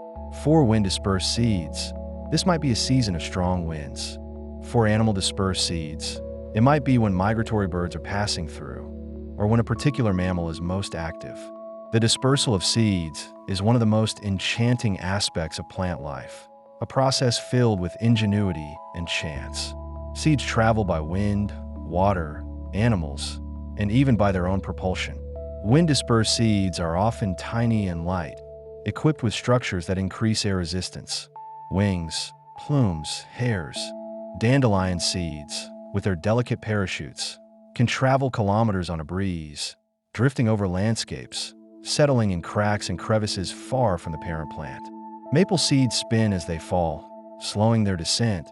For wind-dispersed seeds, this might be a season of strong winds. For animal-dispersed seeds, it might be when migratory birds are passing through, or when a particular mammal is most active. The dispersal of seeds is one of the most enchanting aspects of plant life, a process filled with ingenuity and chance. Seeds travel by wind, water, animals, and even by their own propulsion. Wind-dispersed seeds are often tiny and light, equipped with structures that increase air resistance. Wings, plumes, hairs. Dandelion seeds, with their delicate parachutes, can travel kilometers on a breeze, drifting over landscapes, settling in cracks and crevices far from the parent plant. Maple seeds spin as they fall, slowing their descent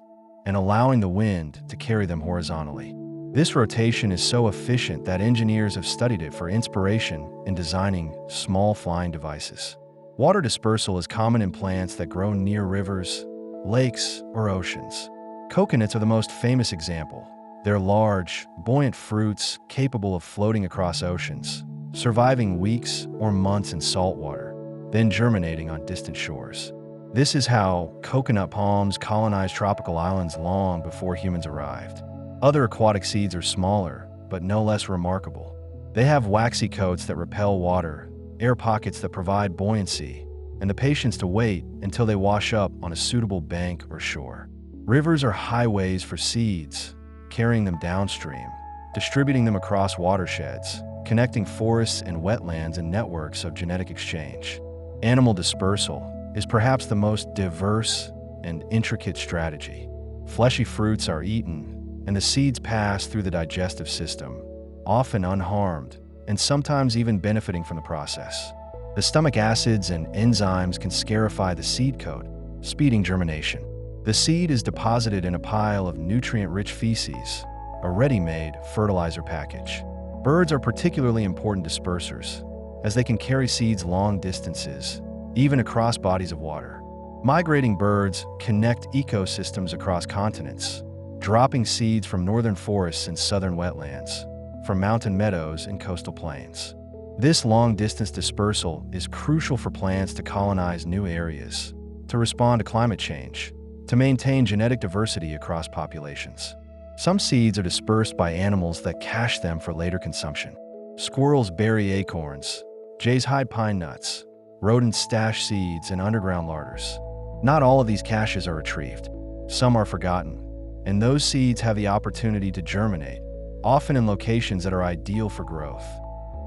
and allowing the wind to carry them horizontally. This rotation is so efficient that engineers have studied it for inspiration in designing small flying devices. Water dispersal is common in plants that grow near rivers, lakes, or oceans. Coconuts are the most famous example. They're large, buoyant fruits capable of floating across oceans, surviving weeks or months in salt water, then germinating on distant shores. This is how coconut palms colonized tropical islands long before humans arrived. Other aquatic seeds are smaller, but no less remarkable. They have waxy coats that repel water, air pockets that provide buoyancy, and the patience to wait until they wash up on a suitable bank or shore. Rivers are highways for seeds, carrying them downstream, distributing them across watersheds, connecting forests and wetlands in networks of genetic exchange. Animal dispersal is perhaps the most diverse and intricate strategy. Fleshy fruits are eaten, and the seeds pass through the digestive system, often unharmed, and sometimes even benefiting from the process. The stomach acids and enzymes can scarify the seed coat, speeding germination. The seed is deposited in a pile of nutrient-rich feces, a ready-made fertilizer package. Birds are particularly important dispersers, as they can carry seeds long distances, even across bodies of water. Migrating birds connect ecosystems across continents, dropping seeds from northern forests and southern wetlands, from mountain meadows and coastal plains. This long-distance dispersal is crucial for plants to colonize new areas, to respond to climate change, to maintain genetic diversity across populations. Some seeds are dispersed by animals that cache them for later consumption. Squirrels bury acorns, jays hide pine nuts, rodents stash seeds in underground larders. Not all of these caches are retrieved. Some are forgotten, and those seeds have the opportunity to germinate, often in locations that are ideal for growth.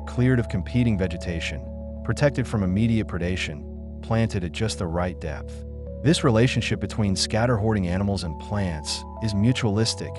Cleared of competing vegetation, protected from immediate predation, planted at just the right depth. This relationship between scatter-hoarding animals and plants is mutualistic,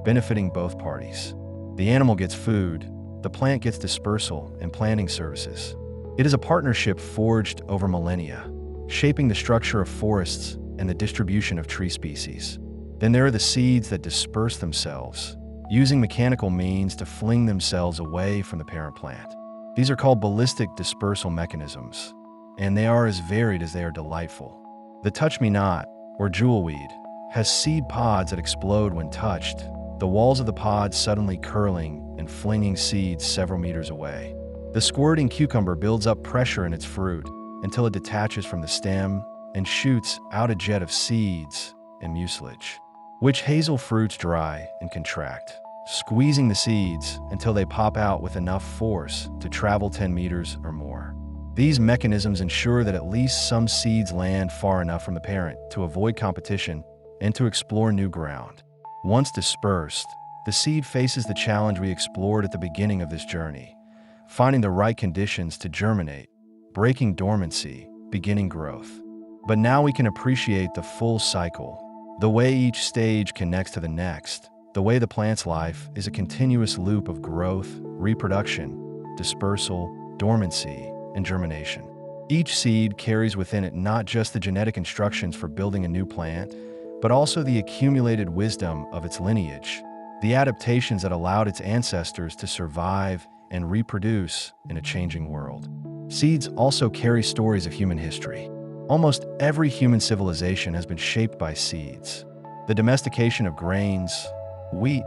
benefiting both parties. The animal gets food, the plant gets dispersal and planting services. It is a partnership forged over millennia, shaping the structure of forests and the distribution of tree species. Then there are the seeds that disperse themselves, using mechanical means to fling themselves away from the parent plant. These are called ballistic dispersal mechanisms, and they are as varied as they are delightful. The touch-me-not, or jewelweed, has seed pods that explode when touched, the walls of the pods suddenly curling and flinging seeds several meters away. The squirting cucumber builds up pressure in its fruit until it detaches from the stem and shoots out a jet of seeds and mucilage. Witch hazel fruits dry and contract, squeezing the seeds until they pop out with enough force to travel 10 meters or more. These mechanisms ensure that at least some seeds land far enough from the parent to avoid competition and to explore new ground. Once dispersed, the seed faces the challenge we explored at the beginning of this journey, finding the right conditions to germinate, breaking dormancy, beginning growth. But now we can appreciate the full cycle, the way each stage connects to the next, the way the plant's life is a continuous loop of growth, reproduction, dispersal, dormancy, and germination. Each seed carries within it not just the genetic instructions for building a new plant, but also the accumulated wisdom of its lineage, the adaptations that allowed its ancestors to survive and reproduce in a changing world. Seeds also carry stories of human history. Almost every human civilization has been shaped by seeds. The domestication of grains, wheat,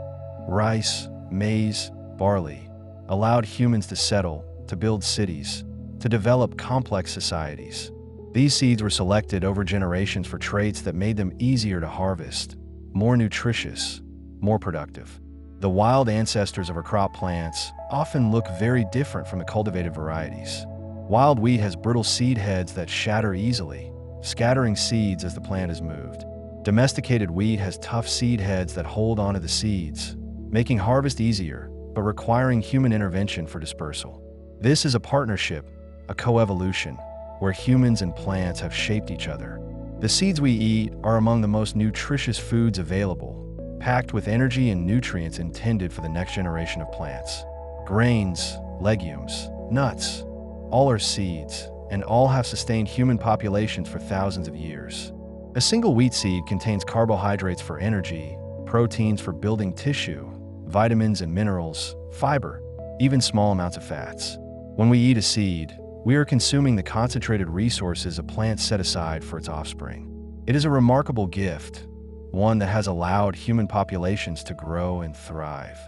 rice, maize, barley, allowed humans to settle, to build cities, to develop complex societies. These seeds were selected over generations for traits that made them easier to harvest, more nutritious, more productive. The wild ancestors of our crop plants often look very different from the cultivated varieties. Wild wheat has brittle seed heads that shatter easily, scattering seeds as the plant is moved. Domesticated wheat has tough seed heads that hold onto the seeds, making harvest easier, but requiring human intervention for dispersal. This is a partnership, a coevolution, where humans and plants have shaped each other. The seeds we eat are among the most nutritious foods available, packed with energy and nutrients intended for the next generation of plants. Grains, legumes, nuts, all are seeds, and all have sustained human populations for thousands of years. A single wheat seed contains carbohydrates for energy, proteins for building tissue, vitamins and minerals, fiber, even small amounts of fats. When we eat a seed, we are consuming the concentrated resources a plant set aside for its offspring. It is a remarkable gift, one that has allowed human populations to grow and thrive.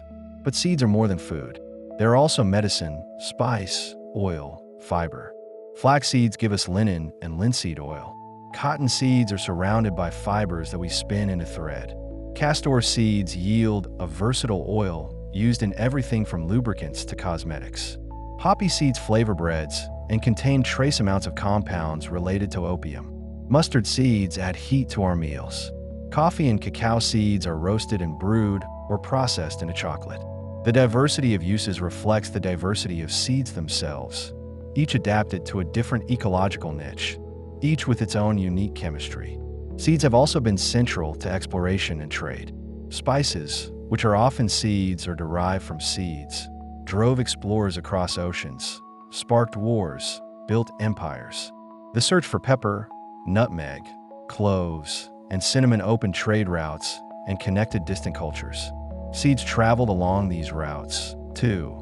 But seeds are more than food. They're also medicine, spice, oil, fiber. Flax seeds give us linen and linseed oil. Cotton seeds are surrounded by fibers that we spin into thread. Castor seeds yield a versatile oil used in everything from lubricants to cosmetics. Poppy seeds flavor breads and contain trace amounts of compounds related to opium. Mustard seeds add heat to our meals. Coffee and cacao seeds are roasted and brewed or processed into chocolate. The diversity of uses reflects the diversity of seeds themselves, each adapted to a different ecological niche, each with its own unique chemistry. Seeds have also been central to exploration and trade. Spices, which are often seeds or derived from seeds, drove explorers across oceans, sparked wars, built empires. The search for pepper, nutmeg, cloves, and cinnamon opened trade routes and connected distant cultures. Seeds traveled along these routes, too.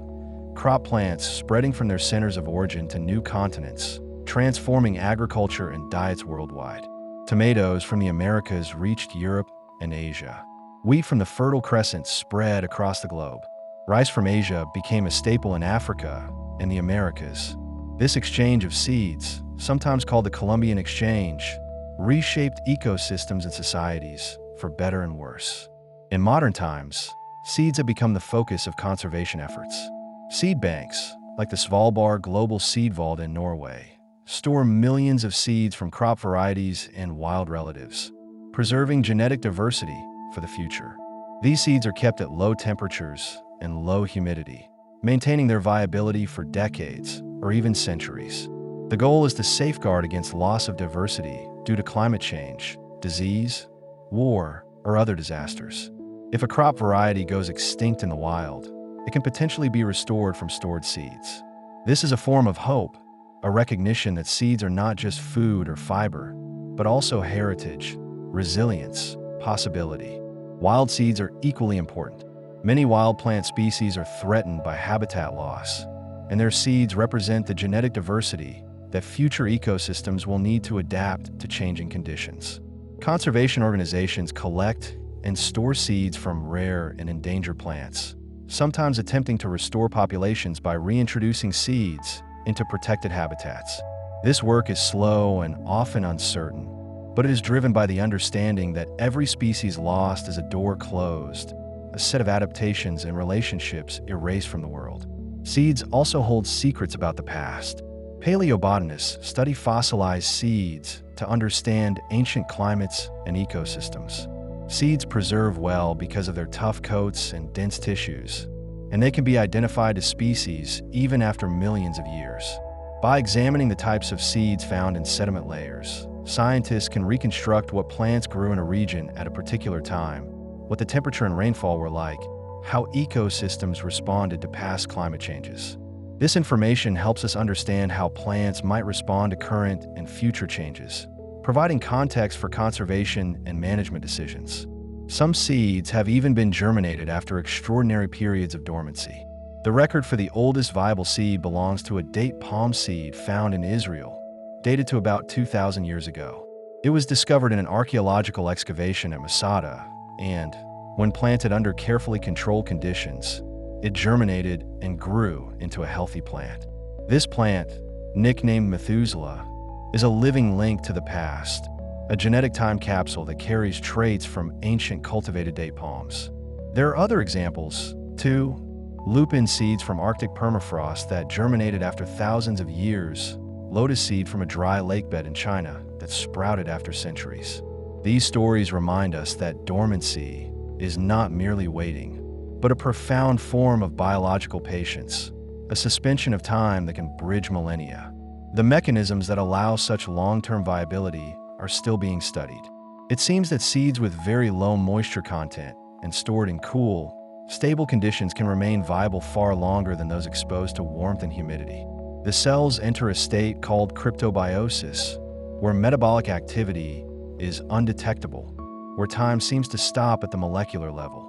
Crop plants spreading from their centers of origin to new continents, transforming agriculture and diets worldwide. Tomatoes from the Americas reached Europe and Asia. Wheat from the Fertile Crescent spread across the globe. Rice from Asia became a staple in Africa and the Americas. This exchange of seeds, sometimes called the Columbian Exchange, reshaped ecosystems and societies for better and worse. In modern times, seeds have become the focus of conservation efforts. Seed banks, like the Svalbard Global Seed Vault in Norway, store millions of seeds from crop varieties and wild relatives, preserving genetic diversity for the future. These seeds are kept at low temperatures and low humidity, maintaining their viability for decades or even centuries. The goal is to safeguard against loss of diversity due to climate change, disease, war, or other disasters. If a crop variety goes extinct in the wild, it can potentially be restored from stored seeds. This is a form of hope, a recognition that seeds are not just food or fiber, but also heritage, resilience, possibility. Wild seeds are equally important. Many wild plant species are threatened by habitat loss, and their seeds represent the genetic diversity that future ecosystems will need to adapt to changing conditions. Conservation organizations collect and store seeds from rare and endangered plants, sometimes attempting to restore populations by reintroducing seeds into protected habitats. This work is slow and often uncertain, but it is driven by the understanding that every species lost is a door closed, a set of adaptations and relationships erased from the world. Seeds also hold secrets about the past. Paleobotanists study fossilized seeds to understand ancient climates and ecosystems. Seeds preserve well because of their tough coats and dense tissues, and they can be identified as species even after millions of years. By examining the types of seeds found in sediment layers, scientists can reconstruct what plants grew in a region at a particular time, what the temperature and rainfall were like, how ecosystems responded to past climate changes. This information helps us understand how plants might respond to current and future changes, providing context for conservation and management decisions. Some seeds have even been germinated after extraordinary periods of dormancy. The record for the oldest viable seed belongs to a date palm seed found in Israel, dated to about 2,000 years ago. It was discovered in an archaeological excavation at Masada, and, when planted under carefully controlled conditions, it germinated and grew into a healthy plant. This plant, nicknamed Methuselah, is a living link to the past, a genetic time capsule that carries traits from ancient cultivated date palms. There are other examples, too. Lupin seeds from Arctic permafrost that germinated after thousands of years, lotus seed from a dry lakebed in China that sprouted after centuries. These stories remind us that dormancy is not merely waiting, but a profound form of biological patience, a suspension of time that can bridge millennia. The mechanisms that allow such long-term viability are still being studied. It seems that seeds with very low moisture content and stored in cool, stable conditions can remain viable far longer than those exposed to warmth and humidity. The cells enter a state called cryptobiosis, where metabolic activity is undetectable, where time seems to stop at the molecular level.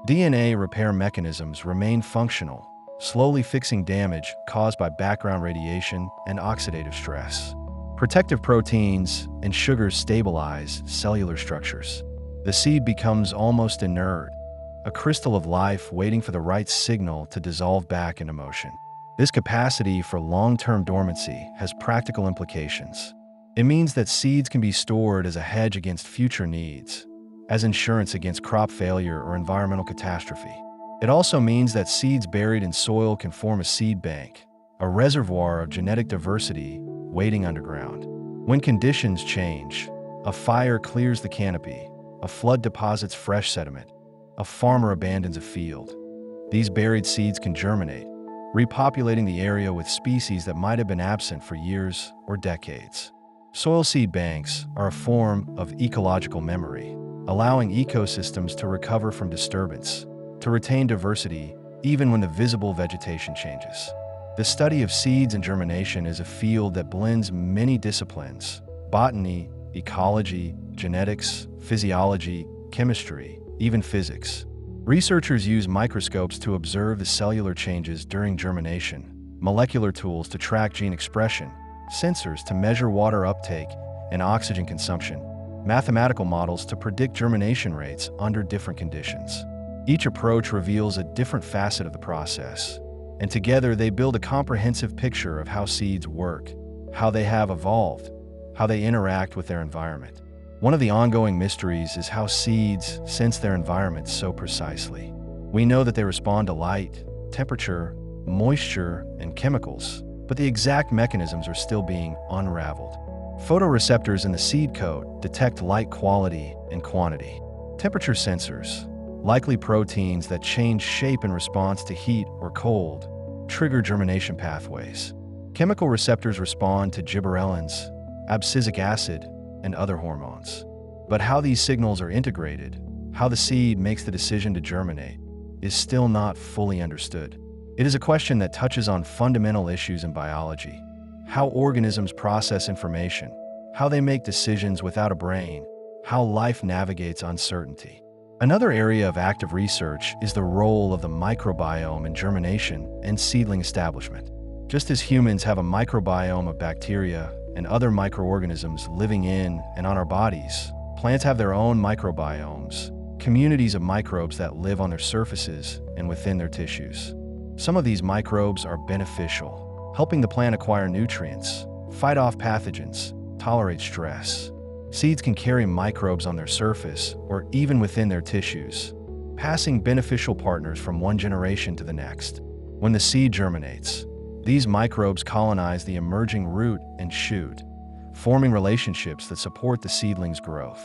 DNA repair mechanisms remain functional, slowly fixing damage caused by background radiation and oxidative stress. Protective proteins and sugars stabilize cellular structures. The seed becomes almost inert, a crystal of life waiting for the right signal to dissolve back into motion. This capacity for long-term dormancy has practical implications. It means that seeds can be stored as a hedge against future needs, as insurance against crop failure or environmental catastrophe. It also means that seeds buried in soil can form a seed bank, a reservoir of genetic diversity waiting underground. When conditions change, a fire clears the canopy, a flood deposits fresh sediment, a farmer abandons a field. These buried seeds can germinate, repopulating the area with species that might have been absent for years or decades. Soil seed banks are a form of ecological memory, allowing ecosystems to recover from disturbance, to retain diversity even when the visible vegetation changes. The study of seeds and germination is a field that blends many disciplines: botany, ecology, genetics, physiology, chemistry, even physics. Researchers use microscopes to observe the cellular changes during germination, molecular tools to track gene expression, sensors to measure water uptake and oxygen consumption, mathematical models to predict germination rates under different conditions. Each approach reveals a different facet of the process, and together they build a comprehensive picture of how seeds work, how they have evolved, how they interact with their environment. One of the ongoing mysteries is how seeds sense their environment so precisely. We know that they respond to light, temperature, moisture, and chemicals, but the exact mechanisms are still being unraveled. Photoreceptors in the seed coat detect light quality and quantity. Temperature sensors, likely proteins that change shape in response to heat or cold, trigger germination pathways. Chemical receptors respond to gibberellins, abscisic acid, and other hormones. But how these signals are integrated, how the seed makes the decision to germinate, is still not fully understood. It is a question that touches on fundamental issues in biology: how organisms process information, how they make decisions without a brain, how life navigates uncertainty. Another area of active research is the role of the microbiome in germination and seedling establishment. Just as humans have a microbiome of bacteria and other microorganisms living in and on our bodies, plants have their own microbiomes, communities of microbes that live on their surfaces and within their tissues. Some of these microbes are beneficial, helping the plant acquire nutrients, fight off pathogens, tolerate stress. Seeds can carry microbes on their surface or even within their tissues, passing beneficial partners from one generation to the next. When the seed germinates, these microbes colonize the emerging root and shoot, forming relationships that support the seedling's growth.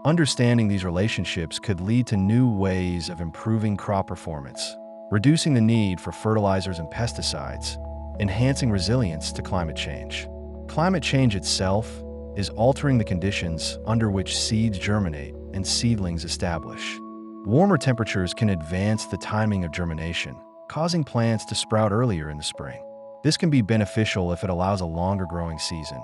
Understanding these relationships could lead to new ways of improving crop performance, reducing the need for fertilizers and pesticides, enhancing resilience to climate change. Climate change itself is altering the conditions under which seeds germinate and seedlings establish. Warmer temperatures can advance the timing of germination, causing plants to sprout earlier in the spring. This can be beneficial if it allows a longer growing season,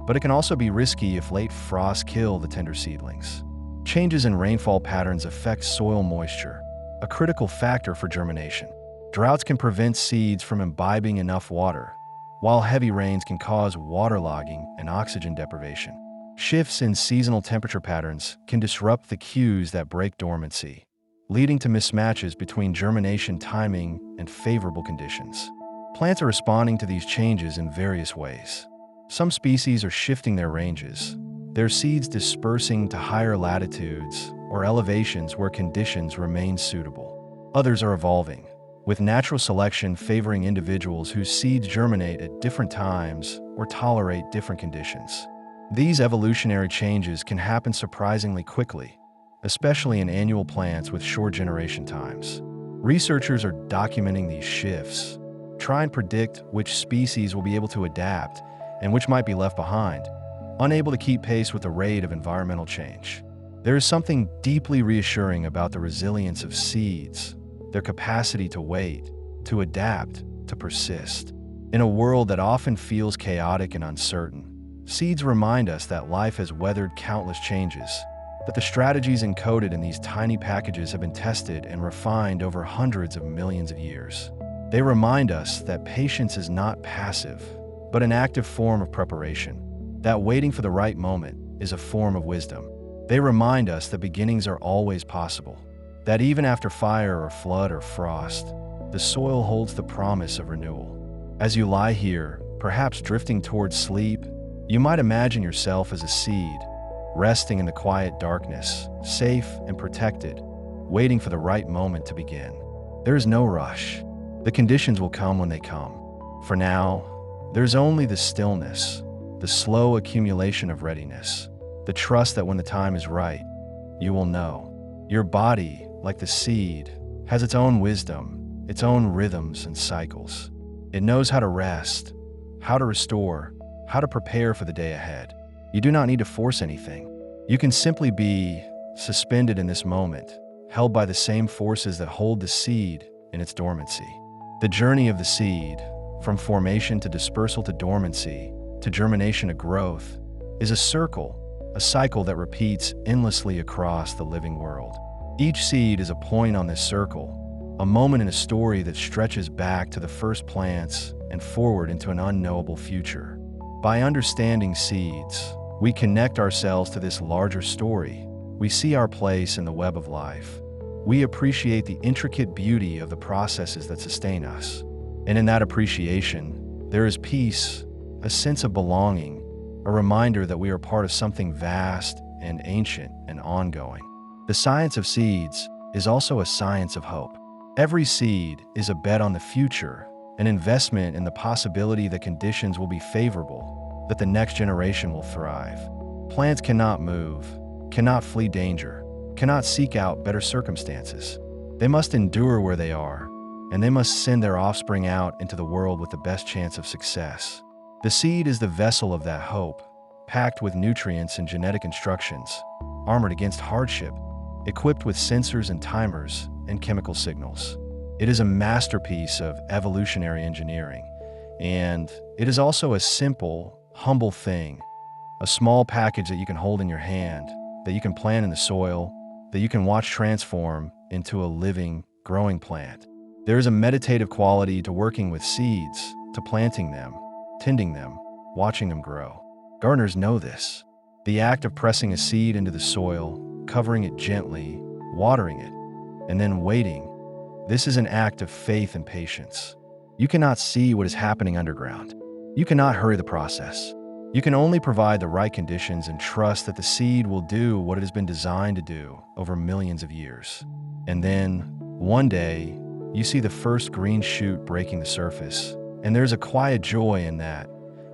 but it can also be risky if late frosts kill the tender seedlings. Changes in rainfall patterns affect soil moisture, a critical factor for germination. Droughts can prevent seeds from imbibing enough water, while heavy rains can cause waterlogging and oxygen deprivation. Shifts in seasonal temperature patterns can disrupt the cues that break dormancy, leading to mismatches between germination timing and favorable conditions. Plants are responding to these changes in various ways. Some species are shifting their ranges, their seeds dispersing to higher latitudes or elevations where conditions remain suitable. Others are evolving, with natural selection favoring individuals whose seeds germinate at different times or tolerate different conditions. These evolutionary changes can happen surprisingly quickly, especially in annual plants with short generation times. Researchers are documenting these shifts, trying to predict which species will be able to adapt and which might be left behind, unable to keep pace with the rate of environmental change. There is something deeply reassuring about the resilience of seeds, their capacity to wait, to adapt, to persist. In a world that often feels chaotic and uncertain, seeds remind us that life has weathered countless changes, that the strategies encoded in these tiny packages have been tested and refined over hundreds of millions of years. They remind us that patience is not passive, but an active form of preparation, that waiting for the right moment is a form of wisdom. They remind us that beginnings are always possible, that even after fire or flood or frost, the soil holds the promise of renewal. As you lie here, perhaps drifting towards sleep, you might imagine yourself as a seed, resting in the quiet darkness, safe and protected, waiting for the right moment to begin. There is no rush. The conditions will come when they come. For now, there's only the stillness, the slow accumulation of readiness, the trust that when the time is right, you will know. Your body, like the seed, has its own wisdom, its own rhythms and cycles. It knows how to rest, how to restore, how to prepare for the day ahead. You do not need to force anything. You can simply be suspended in this moment, held by the same forces that hold the seed in its dormancy. The journey of the seed, from formation to dispersal to dormancy, to germination to growth, is a cycle that repeats endlessly across the living world. Each seed is a point on this circle, a moment in a story that stretches back to the first plants and forward into an unknowable future. By understanding seeds, we connect ourselves to this larger story. We see our place in the web of life. We appreciate the intricate beauty of the processes that sustain us. And in that appreciation, there is peace, a sense of belonging, a reminder that we are part of something vast and ancient and ongoing. The science of seeds is also a science of hope. Every seed is a bet on the future, an investment in the possibility that conditions will be favorable, that the next generation will thrive. Plants cannot move, cannot flee danger, cannot seek out better circumstances. They must endure where they are, and they must send their offspring out into the world with the best chance of success. The seed is the vessel of that hope, packed with nutrients and genetic instructions, armored against hardship, equipped with sensors and timers and chemical signals. It is a masterpiece of evolutionary engineering, and it is also a simple, humble thing, a small package that you can hold in your hand, that you can plant in the soil, that you can watch transform into a living, growing plant. There is a meditative quality to working with seeds, to planting them, tending them, watching them grow. Gardeners know this. The act of pressing a seed into the soil, covering it gently, watering it, and then waiting, this is an act of faith and patience. You cannot see what is happening underground. You cannot hurry the process. You can only provide the right conditions and trust that the seed will do what it has been designed to do over millions of years. And then, one day, you see the first green shoot breaking the surface, and there's a quiet joy in that,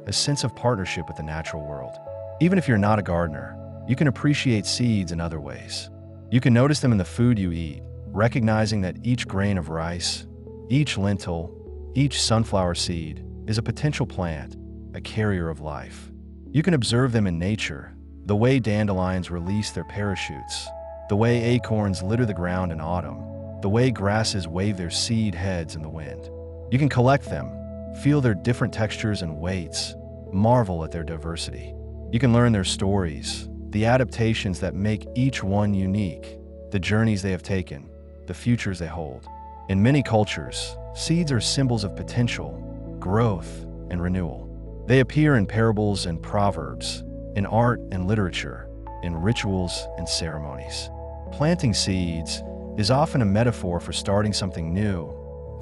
a sense of partnership with the natural world. Even if you're not a gardener, you can appreciate seeds in other ways. You can notice them in the food you eat, recognizing that each grain of rice, each lentil, each sunflower seed is a potential plant, a carrier of life. You can observe them in nature, the way dandelions release their parachutes, the way acorns litter the ground in autumn, the way grasses wave their seed heads in the wind. You can collect them, feel their different textures and weights, marvel at their diversity. You can learn their stories, the adaptations that make each one unique, the journeys they have taken, the futures they hold. In many cultures, seeds are symbols of potential, growth, and renewal. They appear in parables and proverbs, in art and literature, in rituals and ceremonies. Planting seeds is often a metaphor for starting something new,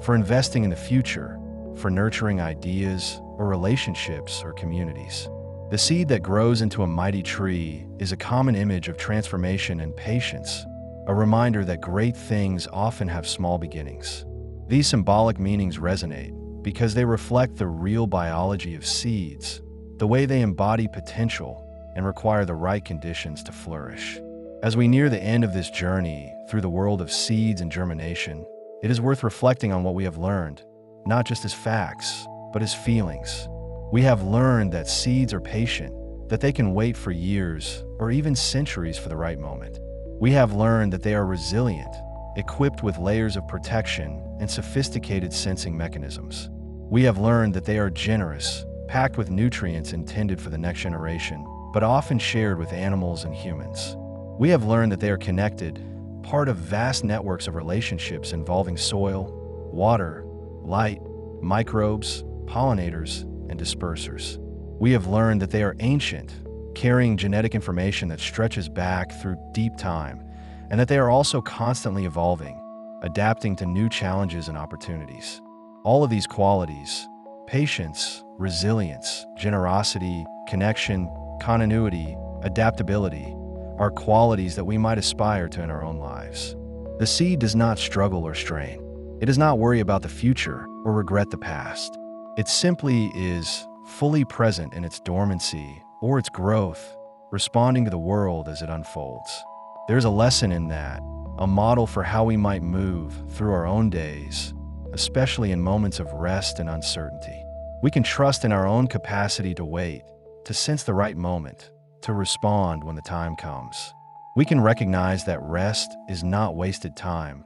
for investing in the future, for nurturing ideas or relationships or communities. The seed that grows into a mighty tree is a common image of transformation and patience, a reminder that great things often have small beginnings. These symbolic meanings resonate because they reflect the real biology of seeds, the way they embody potential and require the right conditions to flourish. As we near the end of this journey through the world of seeds and germination, it is worth reflecting on what we have learned, not just as facts, but as feelings. We have learned that seeds are patient, that they can wait for years or even centuries for the right moment. We have learned that they are resilient, equipped with layers of protection and sophisticated sensing mechanisms. We have learned that they are generous, packed with nutrients intended for the next generation, but often shared with animals and humans. We have learned that they are connected, part of vast networks of relationships involving soil, water, light, microbes, pollinators, and dispersers. We have learned that they are ancient, carrying genetic information that stretches back through deep time, and that they are also constantly evolving, adapting to new challenges and opportunities. All of these qualities, patience, resilience, generosity, connection, continuity, adaptability, are qualities that we might aspire to in our own lives. The seed does not struggle or strain. It does not worry about the future or regret the past. It simply is fully present in its dormancy or its growth, responding to the world as it unfolds. There's a lesson in that, a model for how we might move through our own days, especially in moments of rest and uncertainty. We can trust in our own capacity to wait, to sense the right moment, to respond when the time comes. We can recognize that rest is not wasted time,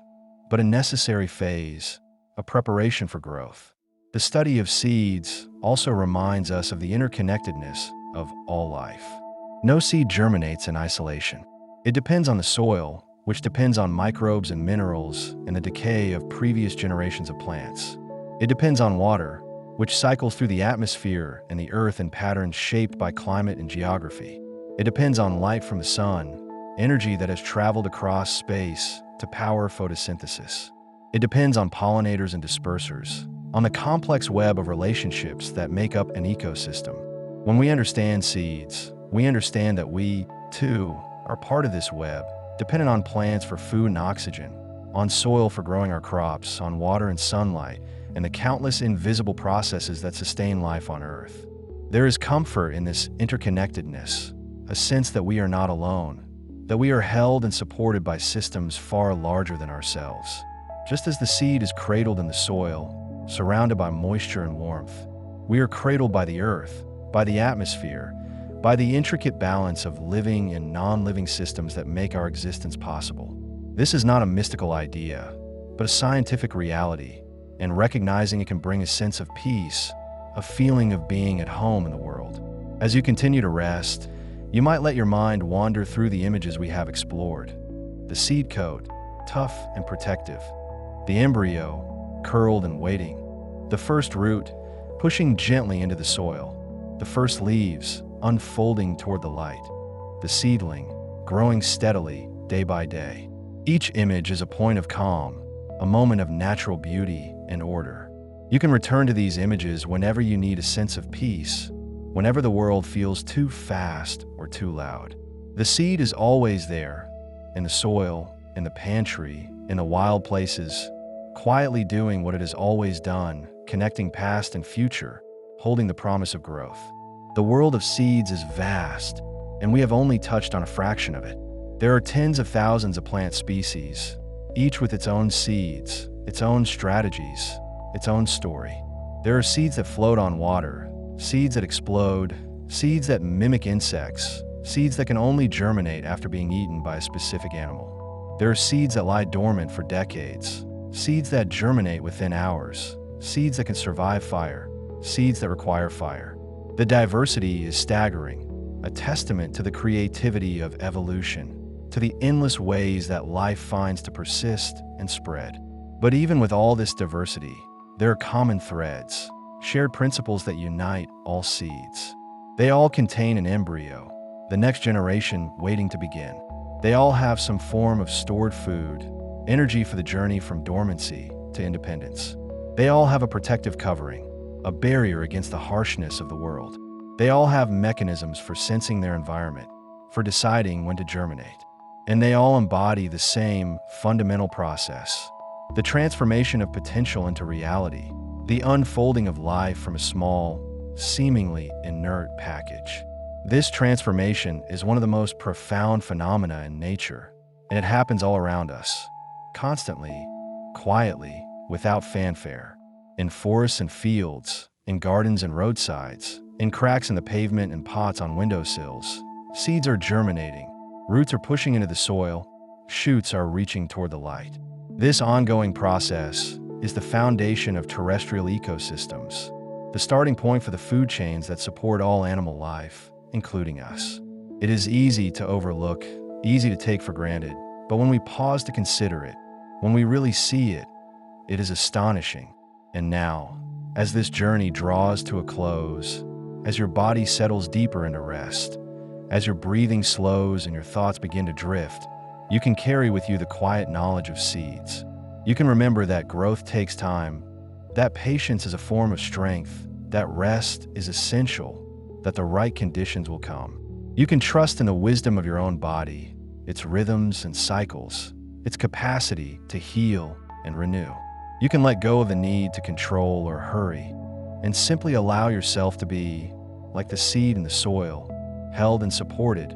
but a necessary phase, a preparation for growth. The study of seeds also reminds us of the interconnectedness of all life. No seed germinates in isolation. It depends on the soil, which depends on microbes and minerals and the decay of previous generations of plants. It depends on water, which cycles through the atmosphere and the earth in patterns shaped by climate and geography. It depends on light from the sun, energy that has traveled across space to power photosynthesis. It depends on pollinators and dispersers, on the complex web of relationships that make up an ecosystem. When we understand seeds, we understand that we, too, are part of this web, dependent on plants for food and oxygen, on soil for growing our crops, on water and sunlight, and the countless invisible processes that sustain life on Earth. There is comfort in this interconnectedness, a sense that we are not alone, that we are held and supported by systems far larger than ourselves. Just as the seed is cradled in the soil, surrounded by moisture and warmth, we are cradled by the earth, by the atmosphere, by the intricate balance of living and non-living systems that make our existence possible. This is not a mystical idea, but a scientific reality, and recognizing it can bring a sense of peace, a feeling of being at home in the world. As you continue to rest, you might let your mind wander through the images we have explored. The seed coat, tough and protective. The embryo, curled and waiting. The first root, pushing gently into the soil. The first leaves, unfolding toward the light. The seedling, growing steadily, day by day. Each image is a point of calm, a moment of natural beauty and order. You can return to these images whenever you need a sense of peace, whenever the world feels too fast or too loud. The seed is always there, in the soil, in the pantry, in the wild places, quietly doing what it has always done, connecting past and future, holding the promise of growth. The world of seeds is vast, and we have only touched on a fraction of it. There are tens of thousands of plant species, each with its own seeds, its own strategies, its own story. There are seeds that float on water, seeds that explode, seeds that mimic insects, seeds that can only germinate after being eaten by a specific animal. There are seeds that lie dormant for decades, seeds that germinate within hours, seeds that can survive fire, seeds that require fire. The diversity is staggering, a testament to the creativity of evolution, to the endless ways that life finds to persist and spread. But even with all this diversity, there are common threads, shared principles that unite all seeds. They all contain an embryo, the next generation waiting to begin. They all have some form of stored food, energy for the journey from dormancy to independence. They all have a protective covering, a barrier against the harshness of the world. They all have mechanisms for sensing their environment, for deciding when to germinate. And they all embody the same fundamental process: the transformation of potential into reality, the unfolding of life from a small, seemingly inert package. This transformation is one of the most profound phenomena in nature, and it happens all around us, constantly, quietly, without fanfare. In forests and fields, in gardens and roadsides, in cracks in the pavement and pots on windowsills, seeds are germinating, roots are pushing into the soil, shoots are reaching toward the light. This ongoing process is the foundation of terrestrial ecosystems, the starting point for the food chains that support all animal life, including us. It is easy to overlook, easy to take for granted, but when we pause to consider it, when we really see it, it is astonishing. And now, as this journey draws to a close, as your body settles deeper into rest, as your breathing slows and your thoughts begin to drift, you can carry with you the quiet knowledge of seeds. You can remember that growth takes time, that patience is a form of strength, that rest is essential, that the right conditions will come. You can trust in the wisdom of your own body, its rhythms and cycles, its capacity to heal and renew. You can let go of the need to control or hurry, and simply allow yourself to be, like the seed in the soil, held and supported